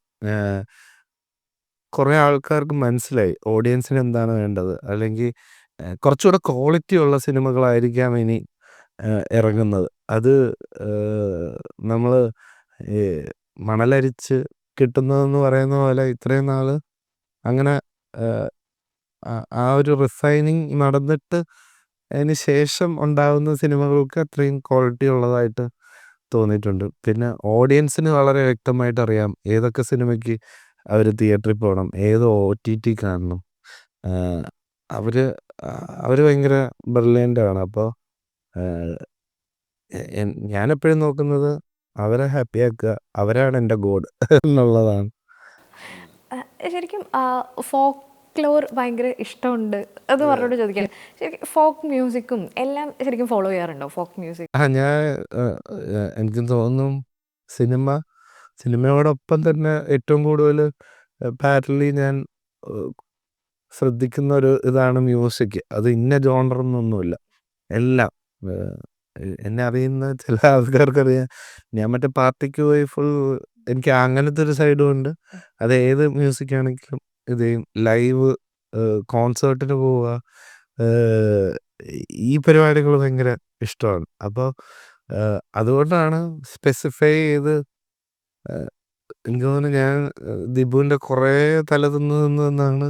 കുറേ ആൾക്കാർക്ക് മനസ്സിലായി ഓഡിയൻസിന് എന്താണ് വേണ്ടത്. അല്ലെങ്കിൽ കുറച്ചുകൂടെ ക്വാളിറ്റി ഉള്ള സിനിമകളായിരിക്കാം ഇനി ഇറങ്ങുന്നത്. അത് നമ്മൾ ഈ മണലരിച്ച് കിട്ടുന്നതെന്ന് പറയുന്ന പോലെ ഇത്രയും നാൾ അങ്ങനെ ആ ഒരു റിഫൈനിങ് നടന്നിട്ട് അതിന് ശേഷം ഉണ്ടാകുന്ന സിനിമകൾക്ക് അത്രയും ക്വാളിറ്റി ഉള്ളതായിട്ട് തോന്നിയിട്ടുണ്ട്. പിന്നെ ഓഡിയൻസിന് വളരെ വ്യക്തമായിട്ട് അറിയാം ഏതൊക്കെ സിനിമയ്ക്ക് അവർ തിയേറ്ററിൽ പോകണം, ഏത് OTT കാണണം. അവർ ഭയങ്കര ബ്രില്യൻ്റാണ്. അപ്പോൾ ഞാനെപ്പോഴും നോക്കുന്നത് അവരെ ഹാപ്പിയാക്കുക, അവരാണ് എൻ്റെ ഗോഡ് എന്നുള്ളതാണ്. ശരിക്കും ഫോക്ലോർ ഭയങ്കര ഇഷ്ടമുണ്ട് എന്ന് പറഞ്ഞോണ്ട് ചോദിക്കാം. ശരിക്കും ഫോക്ക് മ്യൂസിക്കും എല്ലാം ശരിക്കും ഫോളോ ചെയ്യാറുണ്ടോ? ഫോക്ക് മ്യൂസിക് ഞാൻ എനിക്ക് തോന്നുന്നു സിനിമയോടൊപ്പം തന്നെ ഏറ്റവും കൂടുതൽ പാരലി ഞാൻ ശ്രദ്ധിക്കുന്ന ഒരു ഇതാണ് മ്യൂസിക്. അത് ഇന്ന ജോണറൊന്നൊന്നുമില്ല, എല്ലാം. എന്നെ അറിയുന്ന ചില ആൾക്കാർക്കറിയാം ഞാൻ മറ്റേ പാർട്ടിക്ക് പോയി ഫുൾ എനിക്ക് അങ്ങനത്തെ ഒരു സൈഡും ഉണ്ട്. അത് ഏത് മ്യൂസിക് ആണെങ്കിലും ഇത് ലൈവ് കോൺസേർട്ടിന് പോവുക, ഈ പരിപാടികൾ ഭയങ്കര ഇഷ്ടമാണ്. അപ്പോൾ അതുകൊണ്ടാണ് സ്പെസിഫൈ ചെയ്ത് എനിക്ക് തോന്നുന്നു ഞാൻ ദിബുവിൻ്റെ കുറേ തല തിന്നാണ്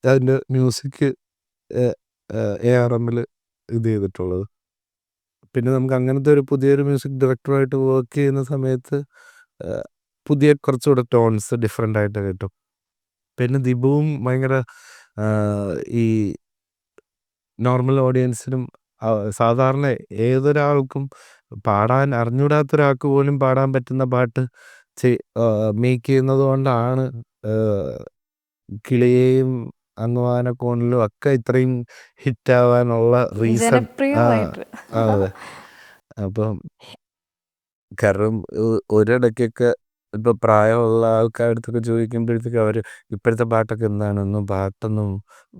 അതിൻ്റെ മ്യൂസിക് ARMൽ ഇത് ചെയ്തിട്ടുള്ളത്. പിന്നെ നമുക്ക് അങ്ങനത്തെ ഒരു പുതിയൊരു മ്യൂസിക് ഡയറക്ടറായിട്ട് വർക്ക് ചെയ്യുന്ന സമയത്ത് പുതിയ കുറച്ചുകൂടെ ടോൺസ് ഡിഫറെൻ്റ് ആയിട്ട് കിട്ടും. പിന്നെ ദിബുവും ഭയങ്കര ഈ നോർമൽ ഓഡിയൻസിനും സാധാരണ ഏതൊരാൾക്കും പാടാൻ അറിഞ്ഞൂടാത്തൊരാൾക്ക് പോലും പാടാൻ പറ്റുന്ന പാട്ട് മേക്ക് ചെയ്യുന്നത് കൊണ്ടാണ് കിളിയെയും അങ്ങുവാനക്കോണിലും ഒക്കെ ഇത്രയും ഹിറ്റാവാനുള്ള റീസൺ. ജനപ്രിയമായിട്ട് അതെ. അപ്പം കാരണം ഒരിടയ്ക്കൊക്കെ ഇപ്പൊ പ്രായമുള്ള ആൾക്കാരടുത്തൊക്കെ ചോദിക്കുമ്പോഴത്തേക്ക് അവർ ഇപ്പോഴത്തെ പാട്ടൊക്കെ എന്താണെന്നും പാട്ടൊന്നും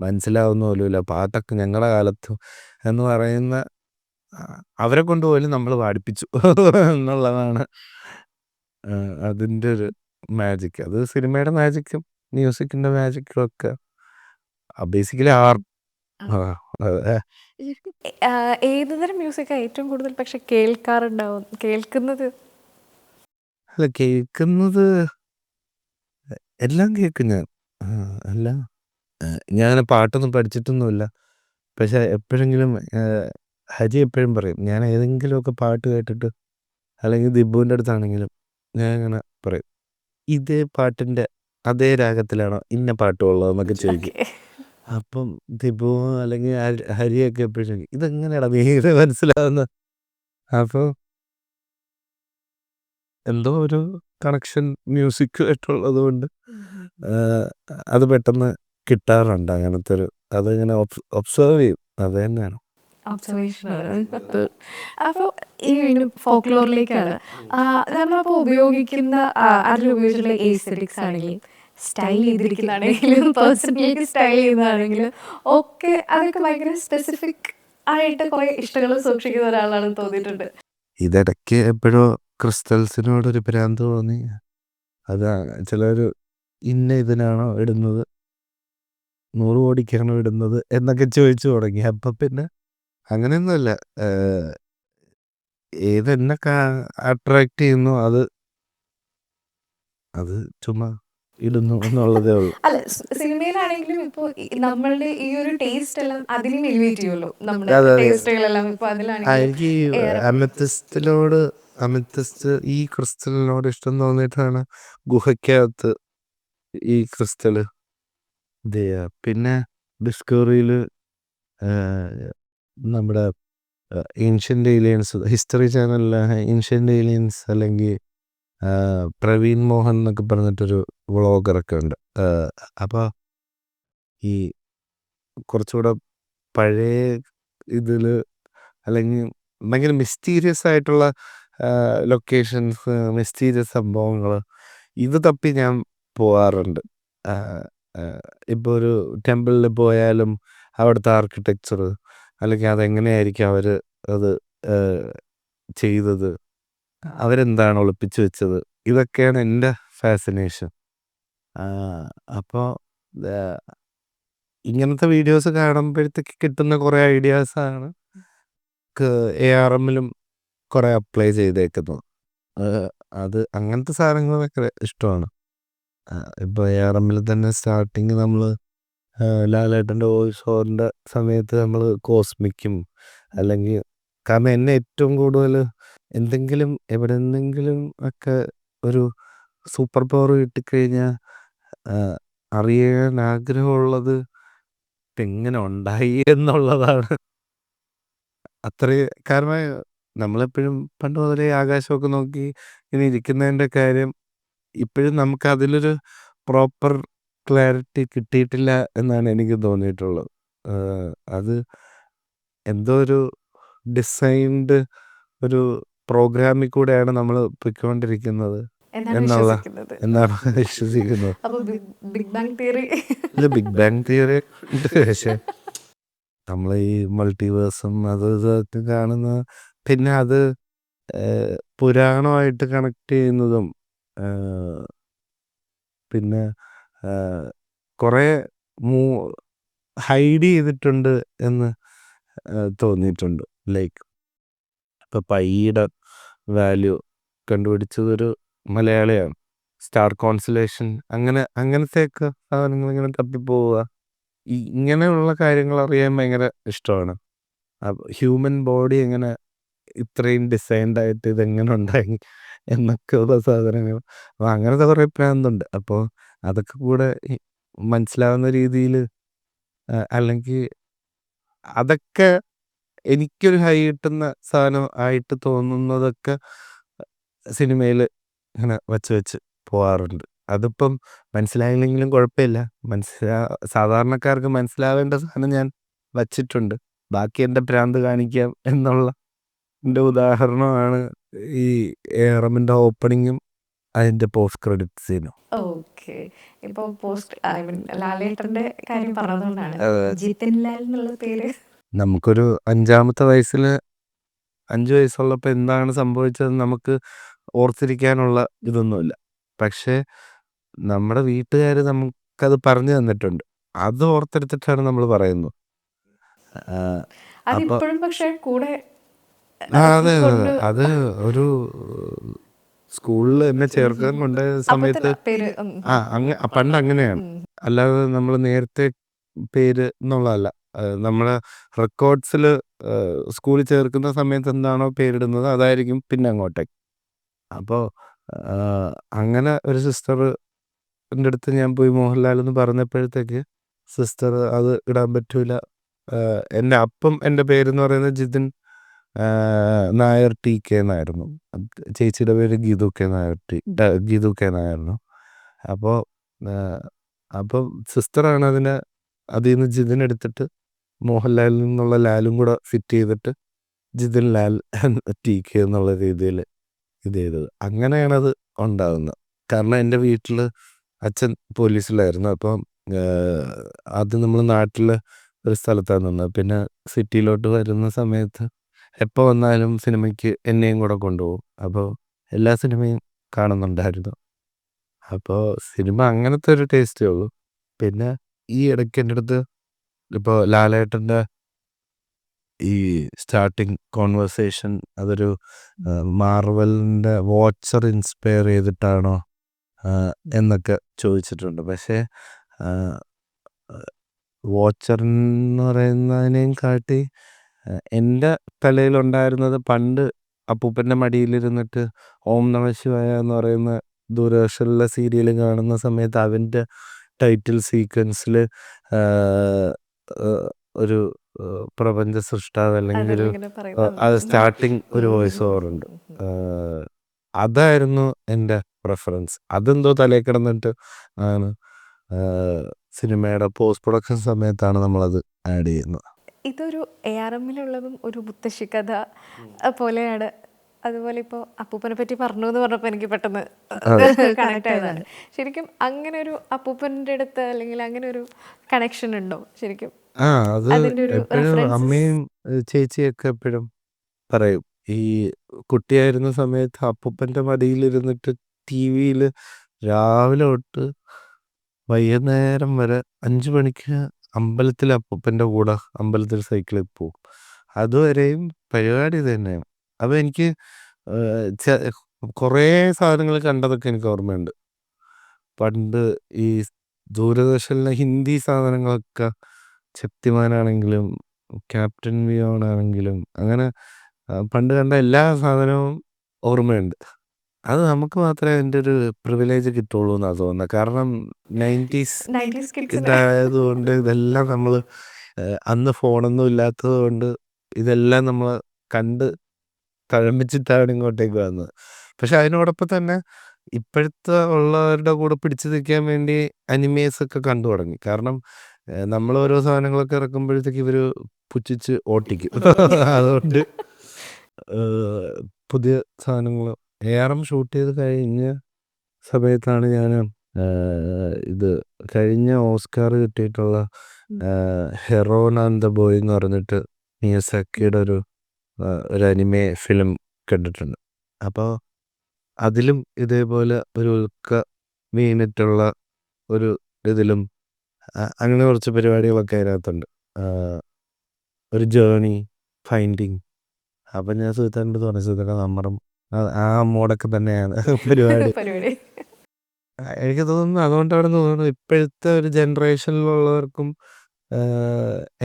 മനസ്സിലാവുന്ന പോലുമില്ല, പാട്ടൊക്കെ ഞങ്ങളുടെ കാലത്തും എന്ന് പറയുന്ന അവരെ കൊണ്ടുപോലും നമ്മൾ പാടിപ്പിച്ചു എന്നുള്ളതാണ് അതിൻ്റെ ഒരു മാജിക്. അത് സിനിമയുടെ മാജിക്കും മ്യൂസിക്കിന്റെ മാജിക്കും ഒക്കെ ബേസിക്കലി ഏതുതരം മ്യൂസിക്കാണ് ഏറ്റവും കൂടുതൽ പക്ഷെ കേൾക്കുന്നത്? അല്ല, കേൾക്കുന്നത് എല്ലാം കേൾക്കും ഞാൻ. എല്ലാം ഞാൻ പാട്ടൊന്നും പഠിച്ചിട്ടൊന്നുമില്ല. പക്ഷെ എപ്പോഴെങ്കിലും ഹരി എപ്പോഴും പറയും, ഞാൻ ഏതെങ്കിലുമൊക്കെ പാട്ട് കേട്ടിട്ട് അല്ലെങ്കിൽ ദിബുവിൻ്റെ അടുത്താണെങ്കിലും ഞാൻ ഇങ്ങനെ പറയും, ഇതേ പാട്ടിൻ്റെ അതേ രാഗത്തിലാണോ ഇന്ന പാട്ടുള്ളതെന്നൊക്കെ ചോദിക്കും. അപ്പം ദിബു അല്ലെങ്കിൽ ഹരിയൊക്കെ എപ്പോഴും ചോദിക്കും, ഇതെങ്ങനെയാടാ നീ ഇത് മനസ്സിലാവുന്ന? അപ്പോൾ എന്തോ ഒരു കണക്ഷൻ മ്യൂസിക്കുമായിട്ടുള്ളത് കൊണ്ട് അത് പെട്ടെന്ന് കിട്ടാറുണ്ട്. അങ്ങനത്തെ ഒരു അതിങ്ങനെ ഒബ്സർവ് ചെയ്യും, അത് തന്നെയാണ്. അപ്പോൾ ഈ വീണ്ടും ഫോക്ലോറിലേക്കാണ് നമ്മളിപ്പോൾ ഉപയോഗിക്കുന്ന അതിലുപയോഗിച്ചിട്ടുള്ള എസ്തെറ്റിക്സ് ആണെങ്കിലും സ്റ്റൈൽ ചെയ്തിരിക്കുന്നതാണെങ്കിലും പേഴ്സണലി സ്റ്റൈൽ ചെയ്യുന്നതാണെങ്കിലും ഒക്കെ അതൊക്കെ ഭയങ്കര സ്പെസിഫിക് ആയിട്ട് കുറേ ഇഷ്ടങ്ങൾ സൂക്ഷിക്കുന്ന ഒരാളാണെന്ന് തോന്നിയിട്ടുണ്ട്. ഇതിടയ്ക്ക് എപ്പോഴോ ക്രിസ്റ്റൽസിനോടൊരു ഭ്രാന്ത് തോന്നി. അത് ചിലർ ഇന്ന ഇതിനാണോ ഇടുന്നത്, 100 കോടിക്കാണോ ഇടുന്നത് എന്നൊക്കെ ചോദിച്ചു തുടങ്ങി. അപ്പം പിന്നെ അങ്ങനെയൊന്നുമല്ല, ഏതെന്നൊക്കെ അട്രാക്ട് ചെയ്യുന്നു അത് ചുമ്മാ ഇടുന്നു എന്നുള്ളതേ ഉള്ളൂ. അല്ല, സിനിമയിലാണെങ്കിലും ഇപ്പോൾ നമ്മളുടെ ഈ ഒരു ടേസ്റ്റ് എല്ലാം അതിനും എലിവേറ്റ് ചെയ്യുമല്ലോ, നമ്മുടെ ടേസ്റ്റുകളെല്ലാം. ഇപ്പോൾ എനിക്ക് അമിത്തസ്റ്റ് ഈ ക്രിസ്റ്റലിനോട് ഇഷ്ടം തോന്നിയിട്ടാണ് ഗുഹയ്ക്കകത്ത് ഈ ക്രിസ്റ്റല് ഇത് ചെയ്യുക. പിന്നെ ഡിസ്കവറിയിൽ നമ്മുടെ ഏൻഷ്യൻ്റ് ഏലിയൻസ് ഹിസ്റ്ററി ചാനലിലെ ഏൻഷ്യൻ്റ് ഏലിയൻസ് അല്ലെങ്കിൽ പ്രവീൺ മോഹൻ എന്നൊക്കെ പറഞ്ഞിട്ടൊരു വ്ളോഗറൊക്കെ ഉണ്ട്. അപ്പോൾ ഈ കുറച്ചുകൂടെ പഴയ ഇതിൽ അല്ലെങ്കിൽ ഭയങ്കര മിസ്റ്റീരിയസ് ആയിട്ടുള്ള ലൊക്കേഷൻസ്, മിസ്റ്റീരിയസ് സംഭവങ്ങൾ ഇത് തപ്പി ഞാൻ പോകാറുണ്ട്. ഇപ്പോൾ ഒരു ടെമ്പിളിൽ പോയാലും അവിടുത്തെ ആർക്കിടെക്ചർ അല്ലെങ്കിൽ അതെങ്ങനെയായിരിക്കും അവർ അത് ചെയ്തത്, അവരെന്താണ് ഒളിപ്പിച്ചു വെച്ചത്, ഇതൊക്കെയാണ് എൻ്റെ ഫാസിനേഷൻ. അപ്പോൾ ഇങ്ങനത്തെ വീഡിയോസ് കാണുമ്പോഴത്തേക്ക് കിട്ടുന്ന കുറേ ഐഡിയാസാണ് ARMലും കുറേ അപ്ലൈ ചെയ്തേക്കുന്നത്. അത് അങ്ങനത്തെ സാധനങ്ങളൊക്കെ ഇഷ്ടമാണ്. ഇപ്പോൾ ARMൽ തന്നെ സ്റ്റാർട്ടിങ് നമ്മൾ ലാലേട്ടൻ്റെ വോയിസ് ഓവറിൻ്റെ സമയത്ത് നമ്മൾ കോസ്മിക്കും അല്ലെങ്കിൽ കാരണം എന്നെ ഏറ്റവും കൂടുതൽ എന്തെങ്കിലും എവിടെ നിന്നെങ്കിലും ഒക്കെ ഒരു സൂപ്പർ പവർ കിട്ടിക്കഴിഞ്ഞാൽ അറിയാൻ ആഗ്രഹമുള്ളത് എങ്ങനെ ഉണ്ടായി എന്നുള്ളതാണ്. അത്രയും കാരണം നമ്മളെപ്പോഴും പണ്ട് മുതലേ ആകാശമൊക്കെ നോക്കി ഇങ്ങനെ ഇരിക്കുന്നതിൻ്റെ കാര്യം ഇപ്പോഴും നമുക്ക് അതിലൊരു പ്രോപ്പർ ക്ലാരിറ്റി കിട്ടിയിട്ടില്ല എന്നാണ് എനിക്ക് തോന്നിയിട്ടുള്ളത്. അത് എന്തോ ഒരു ഡിസൈൻഡ് ഒരു പ്രോഗ്രാമിൽ കൂടെയാണ് നമ്മൾ പൊയ്ക്കൊണ്ടിരിക്കുന്നത് എന്നാണ് വിശ്വസിക്കുന്നത്. ഇല്ല, ബിഗ് ബാങ് തിയറി ഉണ്ട്. പക്ഷേ നമ്മൾ ഈ മൾട്ടിവേഴ്സും അത് ഇതൊക്കെ കാണുന്ന പിന്നെ അത് പുരാണമായിട്ട് കണക്ട് ചെയ്യുന്നതും പിന്നെ കുറേ ഹൈഡ് ചെയ്തിട്ടുണ്ട് എന്ന് തോന്നിയിട്ടുണ്ട്. ലൈക്ക് ഇപ്പം പൈയുടെ വാല്യൂ കണ്ടുപിടിച്ചതൊരു മലയാളിയാണ്. സ്റ്റാർ കോൺസലേഷൻ അങ്ങനത്തെയൊക്കെ സാധനങ്ങൾ ഇങ്ങനെ തപ്പിപ്പോവുക, ഇങ്ങനെയുള്ള കാര്യങ്ങൾ അറിയാൻ ഭയങ്കര ഇഷ്ടമാണ്. ഹ്യൂമൻ ബോഡി എങ്ങനെ ഇത്രയും ഡിസൈൻഡ് ആയിട്ട് ഇതെങ്ങനെ ഉണ്ടായി എന്നൊക്കെ ഉള്ള സാധനങ്ങൾ, അപ്പോൾ അങ്ങനത്തെ കുറേ പ്രാന്തുണ്ട്. അപ്പോൾ അതൊക്കെ കൂടെ മനസ്സിലാവുന്ന രീതിയിൽ, അല്ലെങ്കിൽ അതൊക്കെ എനിക്കൊരു ഹൈ കിട്ടുന്ന സാധനം ആയിട്ട് തോന്നുന്നതൊക്കെ സിനിമയിൽ ഇങ്ങനെ വെച്ച് പോകാറുണ്ട്. അതിപ്പം മനസ്സിലായില്ലെങ്കിലും കുഴപ്പമില്ല. സാധാരണക്കാർക്ക് മനസ്സിലാവേണ്ട സാധനം ഞാൻ വച്ചിട്ടുണ്ട്. ബാക്കി എൻ്റെ ഭ്രാന്ത് കാണിക്കാം എന്നുള്ള എൻ്റെ ഉദാഹരണമാണ് ഈ എറമിൻ്റെ ഓപ്പണിങ്ങും അതിൻ്റെ പോസ്റ്റ് ക്രെഡിറ്റ് സീനും. ഓക്കെ. ഇപ്പോൾ പോസ്റ്റ് ഐ മീൻ ലാലേട്ടൻ്റെ കാര്യം പറഞ്ഞതുകൊണ്ടാണ് ജിതിൻ ലാൽ എന്നുള്ള പേര്. നമുക്കൊരു 5-ാമത്തെ വയസ്സിൽ 5 വയസ്സുള്ളപ്പോൾ എന്താണ് സംഭവിച്ചത് നമുക്ക് ഓർത്തിരിക്കാനുള്ള ഇതൊന്നുമില്ല. പക്ഷേ നമ്മുടെ വീട്ടുകാർ നമുക്കത് പറഞ്ഞു തന്നിട്ടുണ്ട്. അത് ഓർത്തെടുത്തിട്ടാണ് നമ്മൾ പറയുന്നത്. അപ്പോൾ അതിപ്പോഴും പക്ഷേ കൂടെ അതെ അത് ഒരു സ്കൂളിൽ എന്നെ ചേർക്കാൻ കൊണ്ടുപോയ സമയത്ത് പേര് പണ്ട് അങ്ങനെയാണ്. അല്ലാതെ നമ്മൾ നേരത്തെ പേര് എന്നുള്ളതല്ല. നമ്മളെ റെക്കോർഡ്സിൽ സ്കൂളിൽ ചേർക്കുന്ന സമയത്ത് എന്താണോ പേരിടുന്നത് അതായിരിക്കും പിന്നെ അങ്ങോട്ടേക്ക്. അപ്പോൾ അങ്ങനെ ഒരു സിസ്റ്ററിൻ്റെ അടുത്ത് ഞാൻ പോയി മോഹൻലാൽ എന്ന് പറഞ്ഞപ്പോഴത്തേക്ക് സിസ്റ്റർ അത് ഇടാൻ പറ്റൂല. എൻ്റെ എൻ്റെ പേരെന്ന് പറയുന്നത് ജിതിൻ നായർ ടി കെ എന്നായിരുന്നു. ചേച്ചിയുടെ പേര് ഗീതു കെ നായർന്നു. അപ്പോൾ സിസ്റ്ററാണ് അതിൽ നിന്ന് ജിതിൻ എടുത്തിട്ട് മോഹൻലാലിൽ നിന്നുള്ള ലാലും കൂടെ ഫിറ്റ് ചെയ്തിട്ട് ജിതിൻ ലാൽ ടി കെ എന്നുള്ള രീതിയിൽ ഇത് ചെയ്തത്. അങ്ങനെയാണത് ഉണ്ടാകുന്നത്. കാരണം എൻ്റെ വീട്ടിൽ അച്ഛൻ പോലീസിലായിരുന്നു. അപ്പം അത് നമ്മൾ നാട്ടിൽ ഒരു സ്ഥലത്താണ് നിന്നത്. പിന്നെ സിറ്റിയിലോട്ട് വരുന്ന സമയത്ത് എപ്പോൾ വന്നാലും സിനിമയ്ക്ക് എന്നെയും കൂടെ കൊണ്ടുപോകും. അപ്പോൾ എല്ലാ സിനിമയും കാണുന്നുണ്ടായിരുന്നു. അപ്പോൾ സിനിമ അങ്ങനത്തെ ഒരു ടേസ്റ്റേ ഉള്ളൂ. പിന്നെ ഈ ഇടയ്ക്ക് എൻ്റെ അടുത്ത് ഇപ്പോൾ ലാലേട്ടൻ്റെ ഈ സ്റ്റാർട്ടിങ് കോൺവെർസേഷൻ അതൊരു മാർവലിൻ്റെ വാച്ചർ ഇൻസ്പയർ ചെയ്തിട്ടാണോ എന്നൊക്കെ ചോദിച്ചിട്ടുണ്ട്. പക്ഷേ വാച്ചർ എന്ന് പറയുന്നതിനേയും കാട്ടി എൻ്റെ തലയിലുണ്ടായിരുന്നത് പണ്ട് അപ്പൂപ്പൻ്റെ മടിയിലിരുന്നിട്ട് ഓം നമഃ ശിവായ എന്ന് പറയുന്ന ദൂരദർശനിലെ സീരിയൽ കാണുന്ന സമയത്ത് അവൻ്റെ ടൈറ്റിൽ സീക്വൻസിൽ ഒരു പ്രപഞ്ച സൃഷ്ടാവ് അല്ലെങ്കിൽ ഒരു അത് സ്റ്റാർട്ടിങ് ഒരു വോയിസ് ഓവറുണ്ട്. അതായിരുന്നു എൻ്റെ പ്രിഫറൻസ്. അതെന്തോ തലയിൽ കിടന്നിട്ട് ആണ് സിനിമയുടെ പോസ്റ്റ് പ്രൊഡക്ഷൻ സമയത്താണ് നമ്മളത് ആഡ് ചെയ്യുന്നത്. ഇതൊരു ARMലുള്ളതും ഒരു മുത്തശ്ശി കഥ പോലെയാണ്. അതുപോലെ ഇപ്പോൾ അപ്പൂപ്പനെ പറ്റി പറഞ്ഞു എന്ന് പറഞ്ഞപ്പോൾ എനിക്ക് പെട്ടെന്ന് കണക്ട് ആയതാണ്. ശരിക്കും അങ്ങനെ ഒരു അപ്പൂപ്പൻ്റെ അടുത്ത് അല്ലെങ്കിൽ അങ്ങനെ ഒരു കണക്ഷൻ ഉണ്ടോ ശരിക്കും? അത് എപ്പോഴും അമ്മയും ചേച്ചിയൊക്കെ എപ്പോഴും പറയും. ഈ കുട്ടിയായിരുന്ന സമയത്ത് അപ്പൂപ്പൻ്റെ മടിയിലിരുന്നിട്ട് ടി വിയിൽ രാവിലെ തൊട്ട് വൈകുന്നേരം വരെ 5 മണിക്ക് അമ്പലത്തിൽ അപ്പൂപ്പൻ്റെ കൂടെ അമ്പലത്തിൽ സൈക്കിളിൽ പോകും. അതുവരെയും പരിപാടി ഇത് തന്നെയാണ്. അപ്പോൾ എനിക്ക് കുറേ സാധനങ്ങൾ കണ്ടതൊക്കെ എനിക്ക് ഓർമ്മയുണ്ട്. പണ്ട് ഈ ദൂരദർശനിലെ ഹിന്ദി സാധനങ്ങളൊക്കെ ശക്തിമാനാണെങ്കിലും ക്യാപ്റ്റൻ വിയോൺ ആണെങ്കിലും അങ്ങനെ പണ്ട് കണ്ട എല്ലാ സാധനവും ഓർമ്മയുണ്ട്. അത് നമുക്ക് മാത്രമേ അതിൻ്റെ ഒരു പ്രിവിലേജ് കിട്ടുള്ളൂ എന്നാണ് തോന്നുന്നത്. കാരണം 90s ഇതായതുകൊണ്ട് ഇതെല്ലാം നമ്മൾ അന്ന് ഫോണൊന്നും ഇല്ലാത്തത് കൊണ്ട് ഇതെല്ലാം നമ്മൾ കണ്ട് തഴമ്പിച്ചിട്ടാണ് ഇങ്ങോട്ടേക്ക് വന്നത്. പക്ഷെ അതിനോടൊപ്പം തന്നെ ഇപ്പോഴത്തെ ഉള്ളവരുടെ കൂടെ പിടിച്ചു നിൽക്കാൻ വേണ്ടി അനിമേസൊക്കെ കണ്ടു തുടങ്ങി. കാരണം നമ്മൾ ഓരോ സാധനങ്ങളൊക്കെ ഇറക്കുമ്പോഴത്തേക്ക് ഇവർ പുച്ഛിച്ച് ഓട്ടിക്കും. അതുകൊണ്ട് പുതിയ സാധനങ്ങൾ ARM ഷൂട്ട് ചെയ്ത് കഴിഞ്ഞ സമയത്താണ് ഞാൻ ഇത് കഴിഞ്ഞ ഓസ്കാർ കിട്ടിയിട്ടുള്ള ഹെറോൺ ആൻഡ് ദ ബോയ് എന്ന് പറഞ്ഞിട്ട് മിയാസാക്കിയുടെ ഒരു അനിമേ ഫിലിം കണ്ടിട്ടുണ്ട്. അപ്പോൾ അതിലും ഇതേപോലെ ഒരു ഉൽക്ക വീണിട്ടുള്ള ഒരു ഇതിലും അങ്ങനെ കുറച്ച് പരിപാടികളൊക്കെ അതിനകത്തുണ്ട്. ഒരു ജേണി ഫൈൻഡിങ്. അപ്പം ഞാൻ സുഹൃത്തിനോട് പറഞ്ഞു, സുഹൃത്തിനെ നമ്മളും ആ മോഡൊക്കെ തന്നെയാണ് പരിപാടി. പരിപാടി. എനിക്ക് തോന്നുന്നു അതുകൊണ്ടാണ് തോന്നുന്നു ഇപ്പോഴത്തെ ഒരു ജനറേഷനിലുള്ളവർക്കും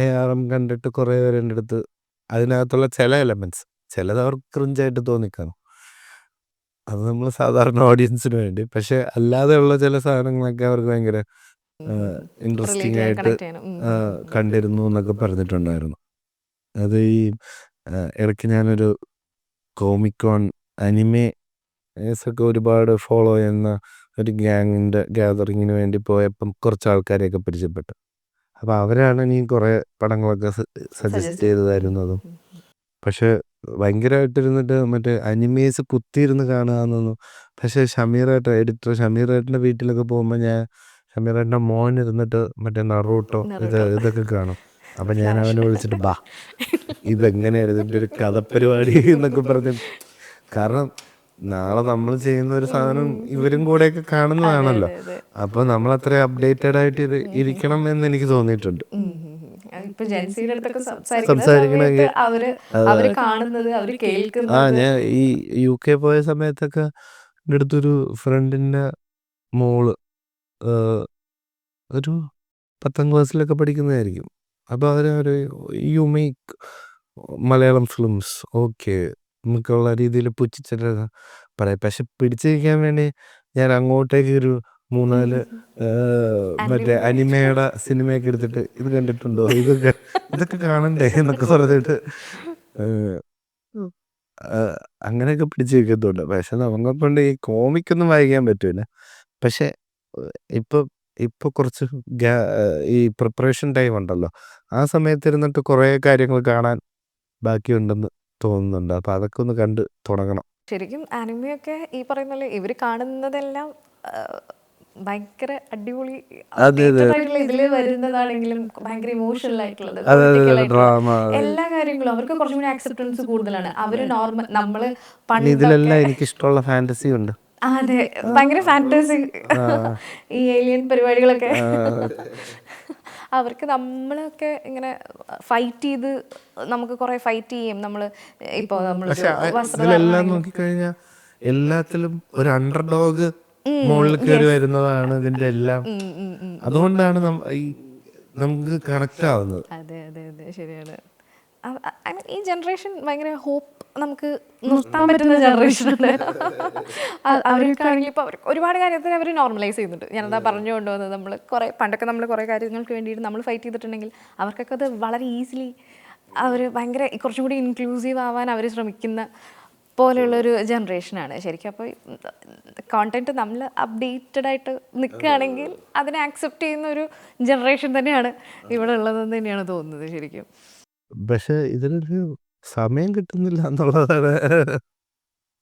ARM കണ്ടിട്ട് കുറേ പേര് എൻ്റെ അടുത്ത് അതിനകത്തുള്ള ചില എലമെന്റ്സ് ചിലത് അവർക്ക് ക്രിഞ്ചായിട്ട് തോന്നിക്കാണും. അത് നമ്മൾ സാധാരണ ഓഡിയൻസിന് വേണ്ടി. പക്ഷെ അല്ലാതെയുള്ള ചില സാധനങ്ങളൊക്കെ അവർക്ക് ഭയങ്കര ഇൻട്രസ്റ്റിംഗ് റിലേറ്റ് ചെയ്യാൻ ആയിട്ട് കണക്ട് ചെയ്യണം. കണ്ടിരുന്നു എന്നൊക്കെ പറഞ്ഞിട്ടുണ്ടായിരുന്നു. അത് ഈ ഇടയ്ക്ക് ഞാനൊരു കോമിക്കോൺ അനിമെ ഒക്കെ ഒരുപാട് ഫോളോ ചെയ്യുന്ന ഒരു ഗ്യാങ്ങിൻ്റെ ഗ്യാതറിങ്ങിന് വേണ്ടി പോയപ്പം കുറച്ച് ആൾക്കാരെയൊക്കെ പരിചയപ്പെട്ടു. അപ്പോൾ അവരാണ് നീ കുറേ പടങ്ങളൊക്കെ സജസ്റ്റ് ചെയ്ത് തരുന്നതും. പക്ഷെ ഭയങ്കരമായിട്ടിരുന്നിട്ട് മറ്റേ അനിമേസ് കുത്തിയിരുന്ന് കാണുകയെന്നൊന്നും. പക്ഷെ എഡിറ്റർ ഷമീറേട്ടൻ്റെ വീട്ടിലൊക്കെ പോകുമ്പോൾ ഞാൻ ഷമീറേട്ടൻ്റെ മോൻ ഇരുന്നിട്ട് മറ്റേ നറൂട്ടോ ഇതൊക്കെ കാണും. അപ്പം ഞാൻ അവനെ വിളിച്ചിട്ട് ബാ ഇതെങ്ങനെയാണ് ഇതിൻ്റെ ഒരു കഥപരിപാടി എന്നൊക്കെ പറഞ്ഞ്. കാരണം നാളെ നമ്മൾ ചെയ്യുന്ന ഒരു സാധനം ഇവരും കൂടെയൊക്കെ കാണുന്നതാണല്ലോ. അപ്പോൾ നമ്മൾ അത്ര അപ്ഡേറ്റഡ് ആയിട്ട് ഇരിക്കണം എന്ന് എനിക്ക് തോന്നിയിട്ടുണ്ട്. ഇപ്പൊ ജെൻസിയുടെ അടുത്തൊക്കെ സംസാരിക്കണമെങ്കിൽ അവര് കാണുന്നത്, അവര് കേൾക്കുന്നത്. ഞാൻ ഈ UK പോയ സമയത്തൊക്കെ എൻ്റെ അടുത്തൊരു ഫ്രണ്ടിൻ്റെ മോള് ഒരു 10ാം ക്ലാസ്സിലൊക്കെ പഠിക്കുന്നതായിരിക്കും. അപ്പോൾ അവരൊരു you make Malayalam films okay എന്നൊക്കെയുള്ള രീതിയിൽ പുച്ഛിച്ചിട്ട് പറയാം. പക്ഷെ പിടിച്ചിരിക്കാൻ വേണ്ടി ഞാൻ അങ്ങോട്ടേക്ക് ഒരു 3-4 മറ്റേ അനിമയുടെ സിനിമയൊക്കെ എടുത്തിട്ട് ഇത് കണ്ടിട്ടുണ്ടോ, ഇതൊക്കെ കാണണ്ടേ എന്നൊക്കെ പറഞ്ഞിട്ട് അങ്ങനെയൊക്കെ പിടിച്ച് വെക്കത്തുണ്ട്. പക്ഷെ നമ്മളെ കൊണ്ട് ഈ കോമിക്കൊന്നും വായിക്കാൻ പറ്റൂല. പക്ഷെ ഇപ്പൊ കുറച്ച് ഈ പ്രിപ്പറേഷൻ ടൈം ഉണ്ടല്ലോ, ആ സമയത്ത് ഇരുന്നിട്ട് കുറേ കാര്യങ്ങൾ കാണാൻ ബാക്കിയുണ്ടെന്ന് തോന്നുന്നുണ്ട്. അപ്പൊ അതൊക്കെ ഒന്ന് കണ്ട് തുടങ്ങണം. ശരിക്കും ആനിമയൊക്കെ ഈ പറയുന്ന പോലെ ഇവര് കാണുന്നതെല്ലാം ഭയങ്കര അടിപൊളി ഇതില് വരുന്നതാണെങ്കിലും ഭയങ്കര ഇമോഷണൽ ആയിട്ടുള്ളത്, എല്ലാ കാര്യങ്ങളും അവർക്ക് കുറച്ചും കൂടി ആക്സെപ്റ്റൻസ് കൂടുതലാണ്. അവര് നോർമൽ നമ്മള് ഇതിലെല്ലാം എനിക്ക് ഇഷ്ടമുള്ള ഫാന്റസി ഉണ്ട്. അതെ, ഭയങ്കര ഫാന്റസി ഈ ഏലിയൻ പരിപാടികളൊക്കെ. അവർക്ക് നമ്മളൊക്കെ ഇങ്ങനെ ഫൈറ്റ് ചെയ്ത് നമുക്ക് കുറെ ഫൈറ്റ് ചെയ്യും. നമ്മള് ഇപ്പൊ ഇതിലെല്ലാം നോക്കിക്കഴിഞ്ഞാൽ എല്ലാത്തിലും ഒരു അണ്ടർഡോഗ് മുകളിൽ കയറി വരുന്നതാണ് ഇതിന്റെ എല്ലാം. അതുകൊണ്ടാണ് നമുക്ക് കണക്ട് ആവുന്നത്. അതെ അതെ അതെ, ശരിയാണ്. ഈ ജനറേഷൻ ഭയങ്കര ഹോപ്പ് നമുക്ക് നിർത്താൻ പറ്റുന്ന ജനറേഷനാണ്. അവർക്കാണെങ്കിൽ ഇപ്പോൾ അവർ ഒരുപാട് കാര്യത്തിന് അവർ നോർമലൈസ് ചെയ്യുന്നുണ്ട്. ഞാനതാ പറഞ്ഞു കൊണ്ടുവന്നത്, നമ്മൾ പണ്ടൊക്കെ നമ്മൾ കുറേ കാര്യങ്ങൾക്ക് വേണ്ടിയിട്ട് നമ്മൾ ഫൈറ്റ് ചെയ്തിട്ടുണ്ടെങ്കിൽ അവർക്കൊക്കെ അത് വളരെ ഈസിലി അവർ ഭയങ്കര കുറച്ചും കൂടി ഇൻക്ലൂസീവ് ആവാൻ അവർ ശ്രമിക്കുന്ന പോലെയുള്ളൊരു ജനറേഷനാണ് ശരിക്കും. അപ്പോൾ കോണ്ടന്റ് നമ്മൾ അപ്ഡേറ്റഡ് ആയിട്ട് നിൽക്കുകയാണെങ്കിൽ അതിനെ ആക്സെപ്റ്റ് ചെയ്യുന്ന ഒരു ജനറേഷൻ തന്നെയാണ് ഇവിടെ ഉള്ളതെന്ന് തന്നെയാണ് തോന്നുന്നത് ശരിക്കും. പക്ഷെ ഇതിനൊരു സമയം കിട്ടുന്നില്ല എന്നുള്ളതാണ്.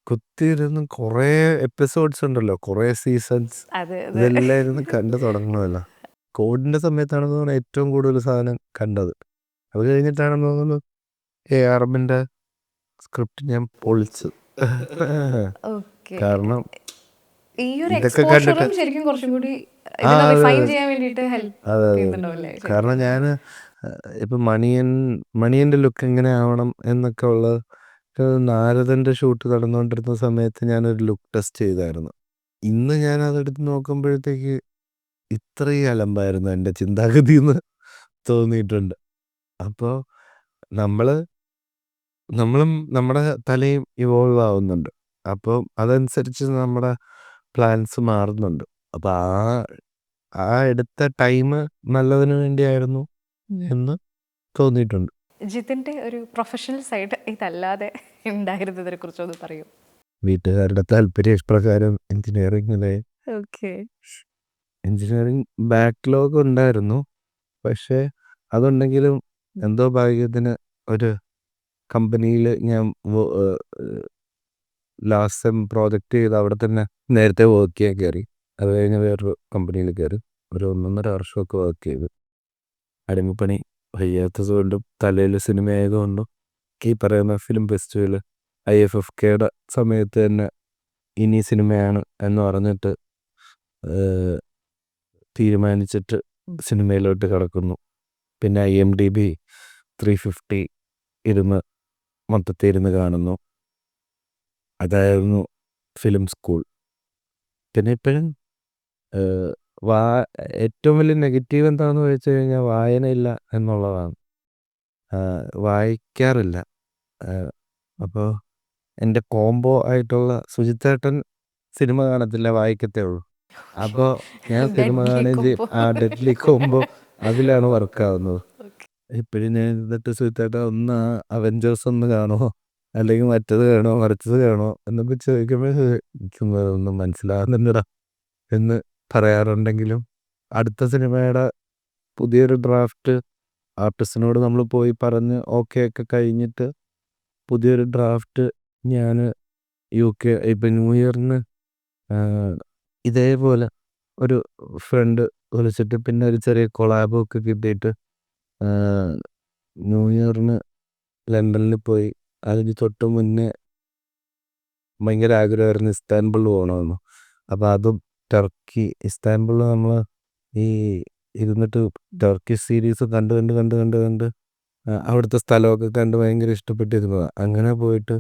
കുത്തിയിരുന്ന് കുറേ എപ്പിസോഡ്സ് ഉണ്ടല്ലോ, കുറേ സീസൺസ്, ഇതെല്ലാം ഇരുന്ന് കണ്ടു തുടങ്ങണമല്ലോ. കോവിഡിന്റെ സമയത്താണെന്ന് തോന്നുന്നു ഏറ്റവും കൂടുതൽ സാധനം കണ്ടത്. അത് കഴിഞ്ഞിട്ടാണെന്ന് തോന്നുന്നു ARMന്റെ സ്ക്രിപ്റ്റ് ഞാൻ പൊളിച്ചത്. കാരണം ഇതൊക്കെ കണ്ടിട്ട് കാരണം ഞാൻ ഇപ്പൊ മണിയന്റെ ലുക്ക് എങ്ങനെ ആവണം എന്നൊക്കെ ഉള്ള നാരദന്റെ ഷൂട്ട് നടന്നുകൊണ്ടിരുന്ന സമയത്ത് ഞാനൊരു ലുക്ക് ടെസ്റ്റ് ചെയ്തായിരുന്നു. ഇന്ന് ഞാൻ അതെടുത്ത് നോക്കുമ്പോഴത്തേക്ക് ഇത്രയും അലമ്പായിരുന്നു എൻ്റെ ചിന്താഗതി എന്ന് തോന്നിയിട്ടുണ്ട്. അപ്പോൾ നമ്മളും നമ്മുടെ തലയും ഇവോൾവ് ആവുന്നുണ്ട്. അപ്പം അതനുസരിച്ച് നമ്മുടെ പ്ലാൻസ് മാറുന്നുണ്ട്. അപ്പം ആ എടുത്ത ടൈം നല്ലതിന് വേണ്ടിയായിരുന്നു എന്ന് തോന്നിയിട്ടുണ്ട്. ജിതിന്റെ ഒരു പ്രൊഫഷണൽ സൈഡ് ഇതല്ലാതെ ഉണ്ടായിരുന്നതിനെ കുറിച്ചൊന്ന് പറയൂ. വീട്ടുകാരുടെ താല്പര്യപ്രകാരം എഞ്ചിനീയറിംഗ് ബാക്ക്ലോഗ് ഉണ്ടായിരുന്നു. പക്ഷെ അതുണ്ടെങ്കിലും എന്തോ ഭാഗ്യത്തിന് ഒരു കമ്പനിയിൽ ഞാൻ ലാസ്റ്റ് സെം പ്രോജക്റ്റ് ചെയ്ത് അവിടെ തന്നെ നേരത്തെ വർക്ക് ചെയ്യാൻ കയറി. അത് കഴിഞ്ഞ് വേറൊരു കമ്പനിയിൽ കയറി ഒരു 1.5 വർഷമൊക്കെ വർക്ക് ചെയ്ത്. അടിമപ്പണി വയ്യാത്തത് കൊണ്ടും തലയിൽ സിനിമ ആയതുകൊണ്ടും ഈ പറയുന്ന ഫിലിം ഫെസ്റ്റിവൽ IFFKയുടെ സമയത്ത് തന്നെ ഇനി സിനിമയാണ് എന്ന് പറഞ്ഞിട്ട് തീരുമാനിച്ചിട്ട് സിനിമയിലോട്ട് കിടക്കുന്നു. പിന്നെ IMDb 350 മൊത്തത്തിൽ ഇരുന്ന് കാണുന്നു. അതായിരുന്നു ഫിലിം സ്കൂൾ. പിന്നെ ഇപ്പോഴും ഏറ്റവും വലിയ നെഗറ്റീവ് എന്താണെന്ന് ചോദിച്ചു കഴിഞ്ഞാൽ വായനയില്ല എന്നുള്ളതാണ്. വായിക്കാറില്ല. അപ്പോൾ എൻ്റെ കോംബോ ആയിട്ടുള്ള സുജിത്തേട്ടൻ സിനിമ കാണത്തില്ല, വായിക്കത്തേ ഉള്ളൂ. അപ്പോൾ ഞാൻ സിനിമ കാണുകയും ഡെഡ്ലി കോംബോ അതിലാണ് വർക്കാവുന്നത്. ഇപ്പോഴും ഞാൻ എന്നിട്ട് സുജിത്തേട്ടൻ ഒന്ന് അവെഞ്ചേഴ്സ് ഒന്ന് കാണുമോ, അല്ലെങ്കിൽ മറ്റത് കാണോ മറിച്ചത് കാണോ എന്നൊക്കെ ചോദിക്കുമ്പോൾ ഒന്നും മനസ്സിലാകുന്നില്ലടാ എന്ന് പറയാറുണ്ടെങ്കിലും അടുത്ത സിനിമയുടെ പുതിയൊരു ഡ്രാഫ്റ്റ് ആർട്ടിസ്റ്റിനോട് നമ്മൾ പോയി പറഞ്ഞ് ഓക്കെ ഒക്കെ കഴിഞ്ഞിട്ട് പുതിയൊരു ഡ്രാഫ്റ്റ് ഞാൻ UK ഇപ്പം ന്യൂ ഇയറിന് ഇതേപോലെ ഒരു ഫ്രണ്ട് വിളിച്ചിട്ട് പിന്നെ ഒരു ചെറിയ കൊളാബൊക്കെ കിട്ടിയിട്ട് ന്യൂ ഇയറിന് ലണ്ടനിൽ പോയി. അതിന് തൊട്ട് മുന്നേ ഭയങ്കര ആഗ്രഹമായിരുന്നു ഇസ്താൻബുൾ പോകണമെന്ന്. അപ്പോൾ അതും ടർക്കി ഇസ്താൻബുളിൽ നമ്മൾ ഈ ഇരുന്നിട്ട് ടർക്കി സീരീസ് കണ്ട് അവിടുത്തെ സ്ഥലമൊക്കെ കണ്ട് ഭയങ്കര ഇഷ്ടപ്പെട്ടിരുന്നതാണ്. അങ്ങനെ പോയിട്ട്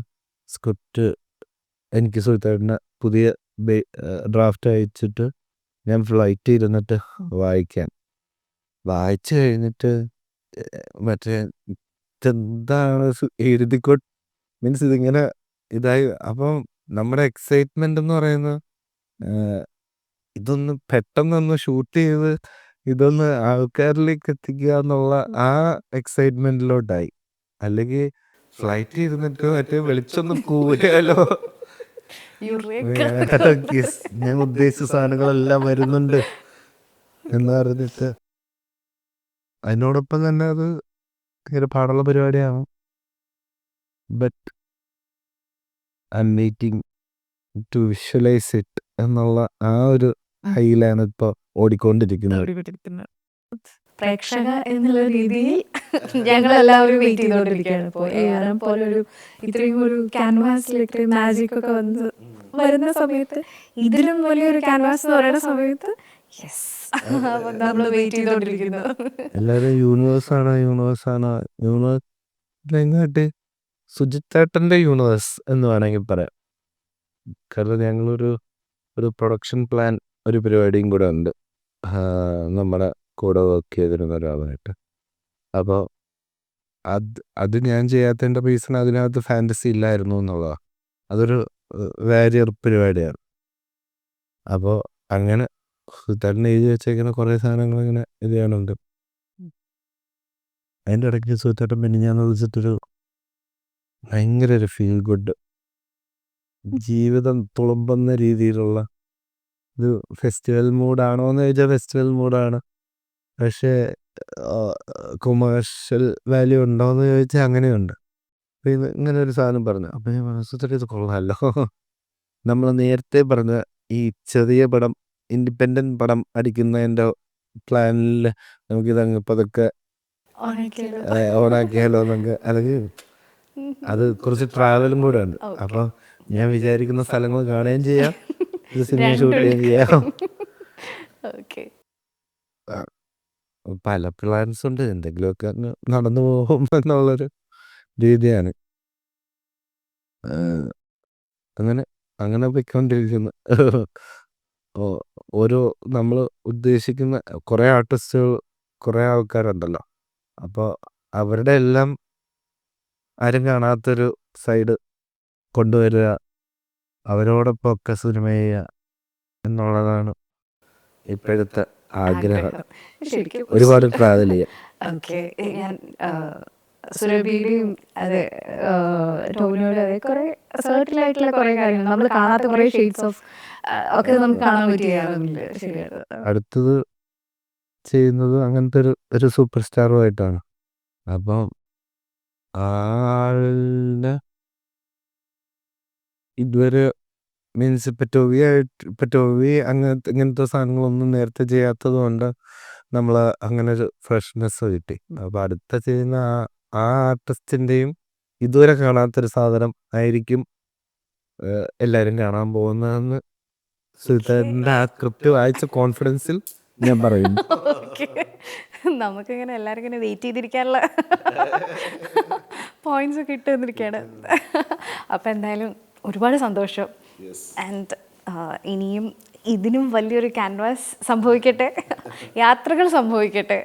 സ്ക്രിപ്റ്റ് എനിക്ക് സുഹൃത്തായിട്ട് പുതിയ ഡ്രാഫ്റ്റ് അയച്ചിട്ട് ഞാൻ ഫ്ലൈറ്റ് ഇരുന്നിട്ട് വായിച്ചു കഴിഞ്ഞിട്ട് മറ്റേ എന്താണ് എഴുതിക്കോട്ട് മീൻസ് ഇതിങ്ങനെ ഇതായി. അപ്പം നമ്മുടെ എക്സൈറ്റ്മെന്റ് എന്ന് പറയുന്നത് ഇതൊന്ന് പെട്ടെന്നൊന്ന് ഷൂട്ട് ചെയ്ത് ഇതൊന്ന് ആൾക്കാരിലേക്ക് എത്തിക്കുക എന്നുള്ള ആ എക്സൈറ്റ്മെന്റിലോട്ടായി. അല്ലെങ്കിൽ ഫ്ലൈറ്റ് ഇരുന്നിട്ട് മറ്റേ വെളിച്ചൊന്ന് കൂലോ ഞാൻ ഉദ്ദേശിച്ച സാധനങ്ങളെല്ലാം വരുന്നുണ്ട് എന്ന് പറഞ്ഞിട്ട് അതിനോടൊപ്പം തന്നെ അത് ഭയങ്കര പാടുള്ള പരിപാടിയാണ്. But I'm waiting to visualize it എന്നുള്ള ആ ഒരു ഹൈയിലാണ് ഇപ്പോൾ ഓടിക്കൊണ്ടിരിക്കുന്നത്. പ്രേക്ഷക എന്നുള്ള രീതിയിൽ ഞങ്ങളെല്ലാവരും വെയിറ്റ് ചെയ്തുകൊണ്ടിരിക്കുകയാണ്. ഇപ്പോൾ ARM പോലൊരു ഇത്രയും ഒരു ക്യാൻവാസിലേക്ക് മാജിക് ഒക്കെ വരുന്ന സമയത്ത് ഇതിലും വലിയൊരു ക്യാൻവാസ് എന്ന് പറയുന്ന സമയത്ത് നമ്മൾ വെയിറ്റ് ചെയ്തുകൊണ്ടിരിക്കുന്നു. എല്ലാവരും യൂണിവേഴ്സാണ് യൂണിവേഴ്സിലെങ്ങാട്ട് സുജിത്തേട്ടൻ്റെ യൂണിവേഴ്സ് എന്ന് വേണമെങ്കിൽ പറയാം. കാരണം ഞങ്ങളൊരു പ്രൊഡക്ഷൻ പ്ലാൻ ഒരു പരിപാടിയും കൂടെ ഉണ്ട് നമ്മുടെ കൂടെ വർക്ക് ചെയ്തിരുന്ന ഒരാളായിട്ട്. അപ്പോൾ അത് ഞാൻ ചെയ്യാത്തതിൻ്റെ റീസൺ അതിനകത്ത് ഫാൻറ്റസി ഇല്ലായിരുന്നു എന്നുള്ളതാണ്. അതൊരു വാരിയർ പരിപാടിയാണ്. അപ്പോൾ അങ്ങനെ സുഹൃത്താട്ടിന് എഴുതി വെച്ചേക്കുന്ന കുറേ സാധനങ്ങൾ ഇങ്ങനെ ഇത് ചെയ്യാനുണ്ട്. അതിൻ്റെ ഇടയ്ക്ക് സുഹൃത്താട്ടൻ പിന്നെ ഞാൻ വിളിച്ചിട്ടൊരു ഭയങ്കര ഒരു ഫീൽ ഗുഡ് ജീവിതം തുളുമ്പുന്ന രീതിയിലുള്ള ഒരു ഫെസ്റ്റിവൽ മൂഡാണോ എന്ന് ചോദിച്ചാൽ ഫെസ്റ്റിവൽ മൂഡാണ്. പക്ഷേ കൊമേഴ്ഷ്യൽ വാല്യൂ ഉണ്ടോ എന്ന് ചോദിച്ചാൽ അങ്ങനെയുണ്ട്. അപ്പോൾ ഇത് ഇങ്ങനെ ഒരു സാധനം പറഞ്ഞു. അപ്പോൾ ഞാൻ മനസ്സിൽ ഇത് കൊള്ളാമല്ലോ. നമ്മൾ നേരത്തെ പറഞ്ഞ ഈ ചെറിയ പടം ഇൻഡിപെൻഡൻറ്റ് പടം അടിക്കുന്നതിൻ്റെ പ്ലാനിൽ നമുക്കിതങ്ങ് പതുക്കെ ഓണാക്കിയാലോ എന്നൊക്കെ. അല്ലെങ്കിൽ അത് കുറച്ച് ട്രാവലും കൂടെ ഉണ്ട്. അപ്പോൾ ഞാൻ വിചാരിക്കുന്ന സ്ഥലങ്ങൾ കാണുകയും ചെയ്യാം, ഇത് സിനിമ ഷൂട്ട് ചെയ്യുകയും ചെയ്യാം. പല പ്ലാൻസ് ഉണ്ട്, എന്തെങ്കിലുമൊക്കെ അങ്ങ് നടന്നു പോകും എന്നുള്ളൊരു രീതിയാണ്. അങ്ങനെ പോയിക്കൊണ്ടിരിക്കുന്നു. ഓരോ നമ്മൾ ഉദ്ദേശിക്കുന്ന കുറേ ആർട്ടിസ്റ്റുകൾ കുറേ ആൾക്കാരുണ്ടല്ലോ. അപ്പോൾ അവരുടെ എല്ലാം ആരും കാണാത്തൊരു സൈഡ് കൊണ്ടുവരിക, അവരോടൊപ്പം ഒക്കെ സിനിമ ചെയ്യുക എന്നുള്ളതാണ് ഇപ്പോഴത്തെ ആഗ്രഹം. ഒരുപാട് ട്രാവൽ ചെയ്യാം. ഞാൻ സുരഭിയുടെയും അതെ ടോവിനോയുടെ അതെ കുറെ സർട്ടിലായിട്ടുള്ള കുറെ കാര്യങ്ങൾ നമ്മൾ കാണാത്ത കുറെ ഷെയ്ഡ്സ് ഓഫ് ഒക്കെ നമുക്ക് കാണാൻ പറ്റിയാറുണ്ട്. ശരിയാണ്. അടുത്തത് ചെയ്യുന്നത് അങ്ങനത്തെ ഒരു സൂപ്പർ സ്റ്റാറുമായിട്ടാണ്. അപ്പം ആളുടെ ഇതുവരെ മീൻസ് ഇപ്പം ടോവി ഇങ്ങനത്തെ സാധനങ്ങളൊന്നും നേരത്തെ ചെയ്യാത്തത് കൊണ്ട് നമ്മൾ അങ്ങനെ ഒരു ഫ്രഷ്നെസ് കിട്ടി. അപ്പോൾ അടുത്ത ചെയ്യുന്ന ആ ആർട്ടിസ്റ്റിൻ്റെയും ഇതുവരെ കാണാത്തൊരു സാധനം ആയിരിക്കും എല്ലാരും കാണാൻ പോകുന്നതെന്ന് സുധന്റെ ആ സ്ക്രിപ്റ്റ് വായിച്ച കോൺഫിഡൻസിൽ ഞാൻ പറയുന്നു. ഓക്കെ, നമുക്കിങ്ങനെ എല്ലാവരും ഇങ്ങനെ വെയിറ്റ് ചെയ്തിരിക്കാനുള്ള പോയിന്റ്സ് ഒക്കെ ഇട്ട് വന്നിരിക്കുകയാണ്. അപ്പം എന്തായാലും ഒരുപാട് സന്തോഷം. ആൻഡ് ഇനിയും ഇതിനും വലിയൊരു ക്യാൻവാസ് സംഭവിക്കട്ടെ, യാത്രകൾ സംഭവിക്കട്ടെ.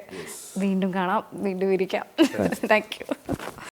വീണ്ടും കാണാം, വീണ്ടും ഇരിക്കാം. Thank you.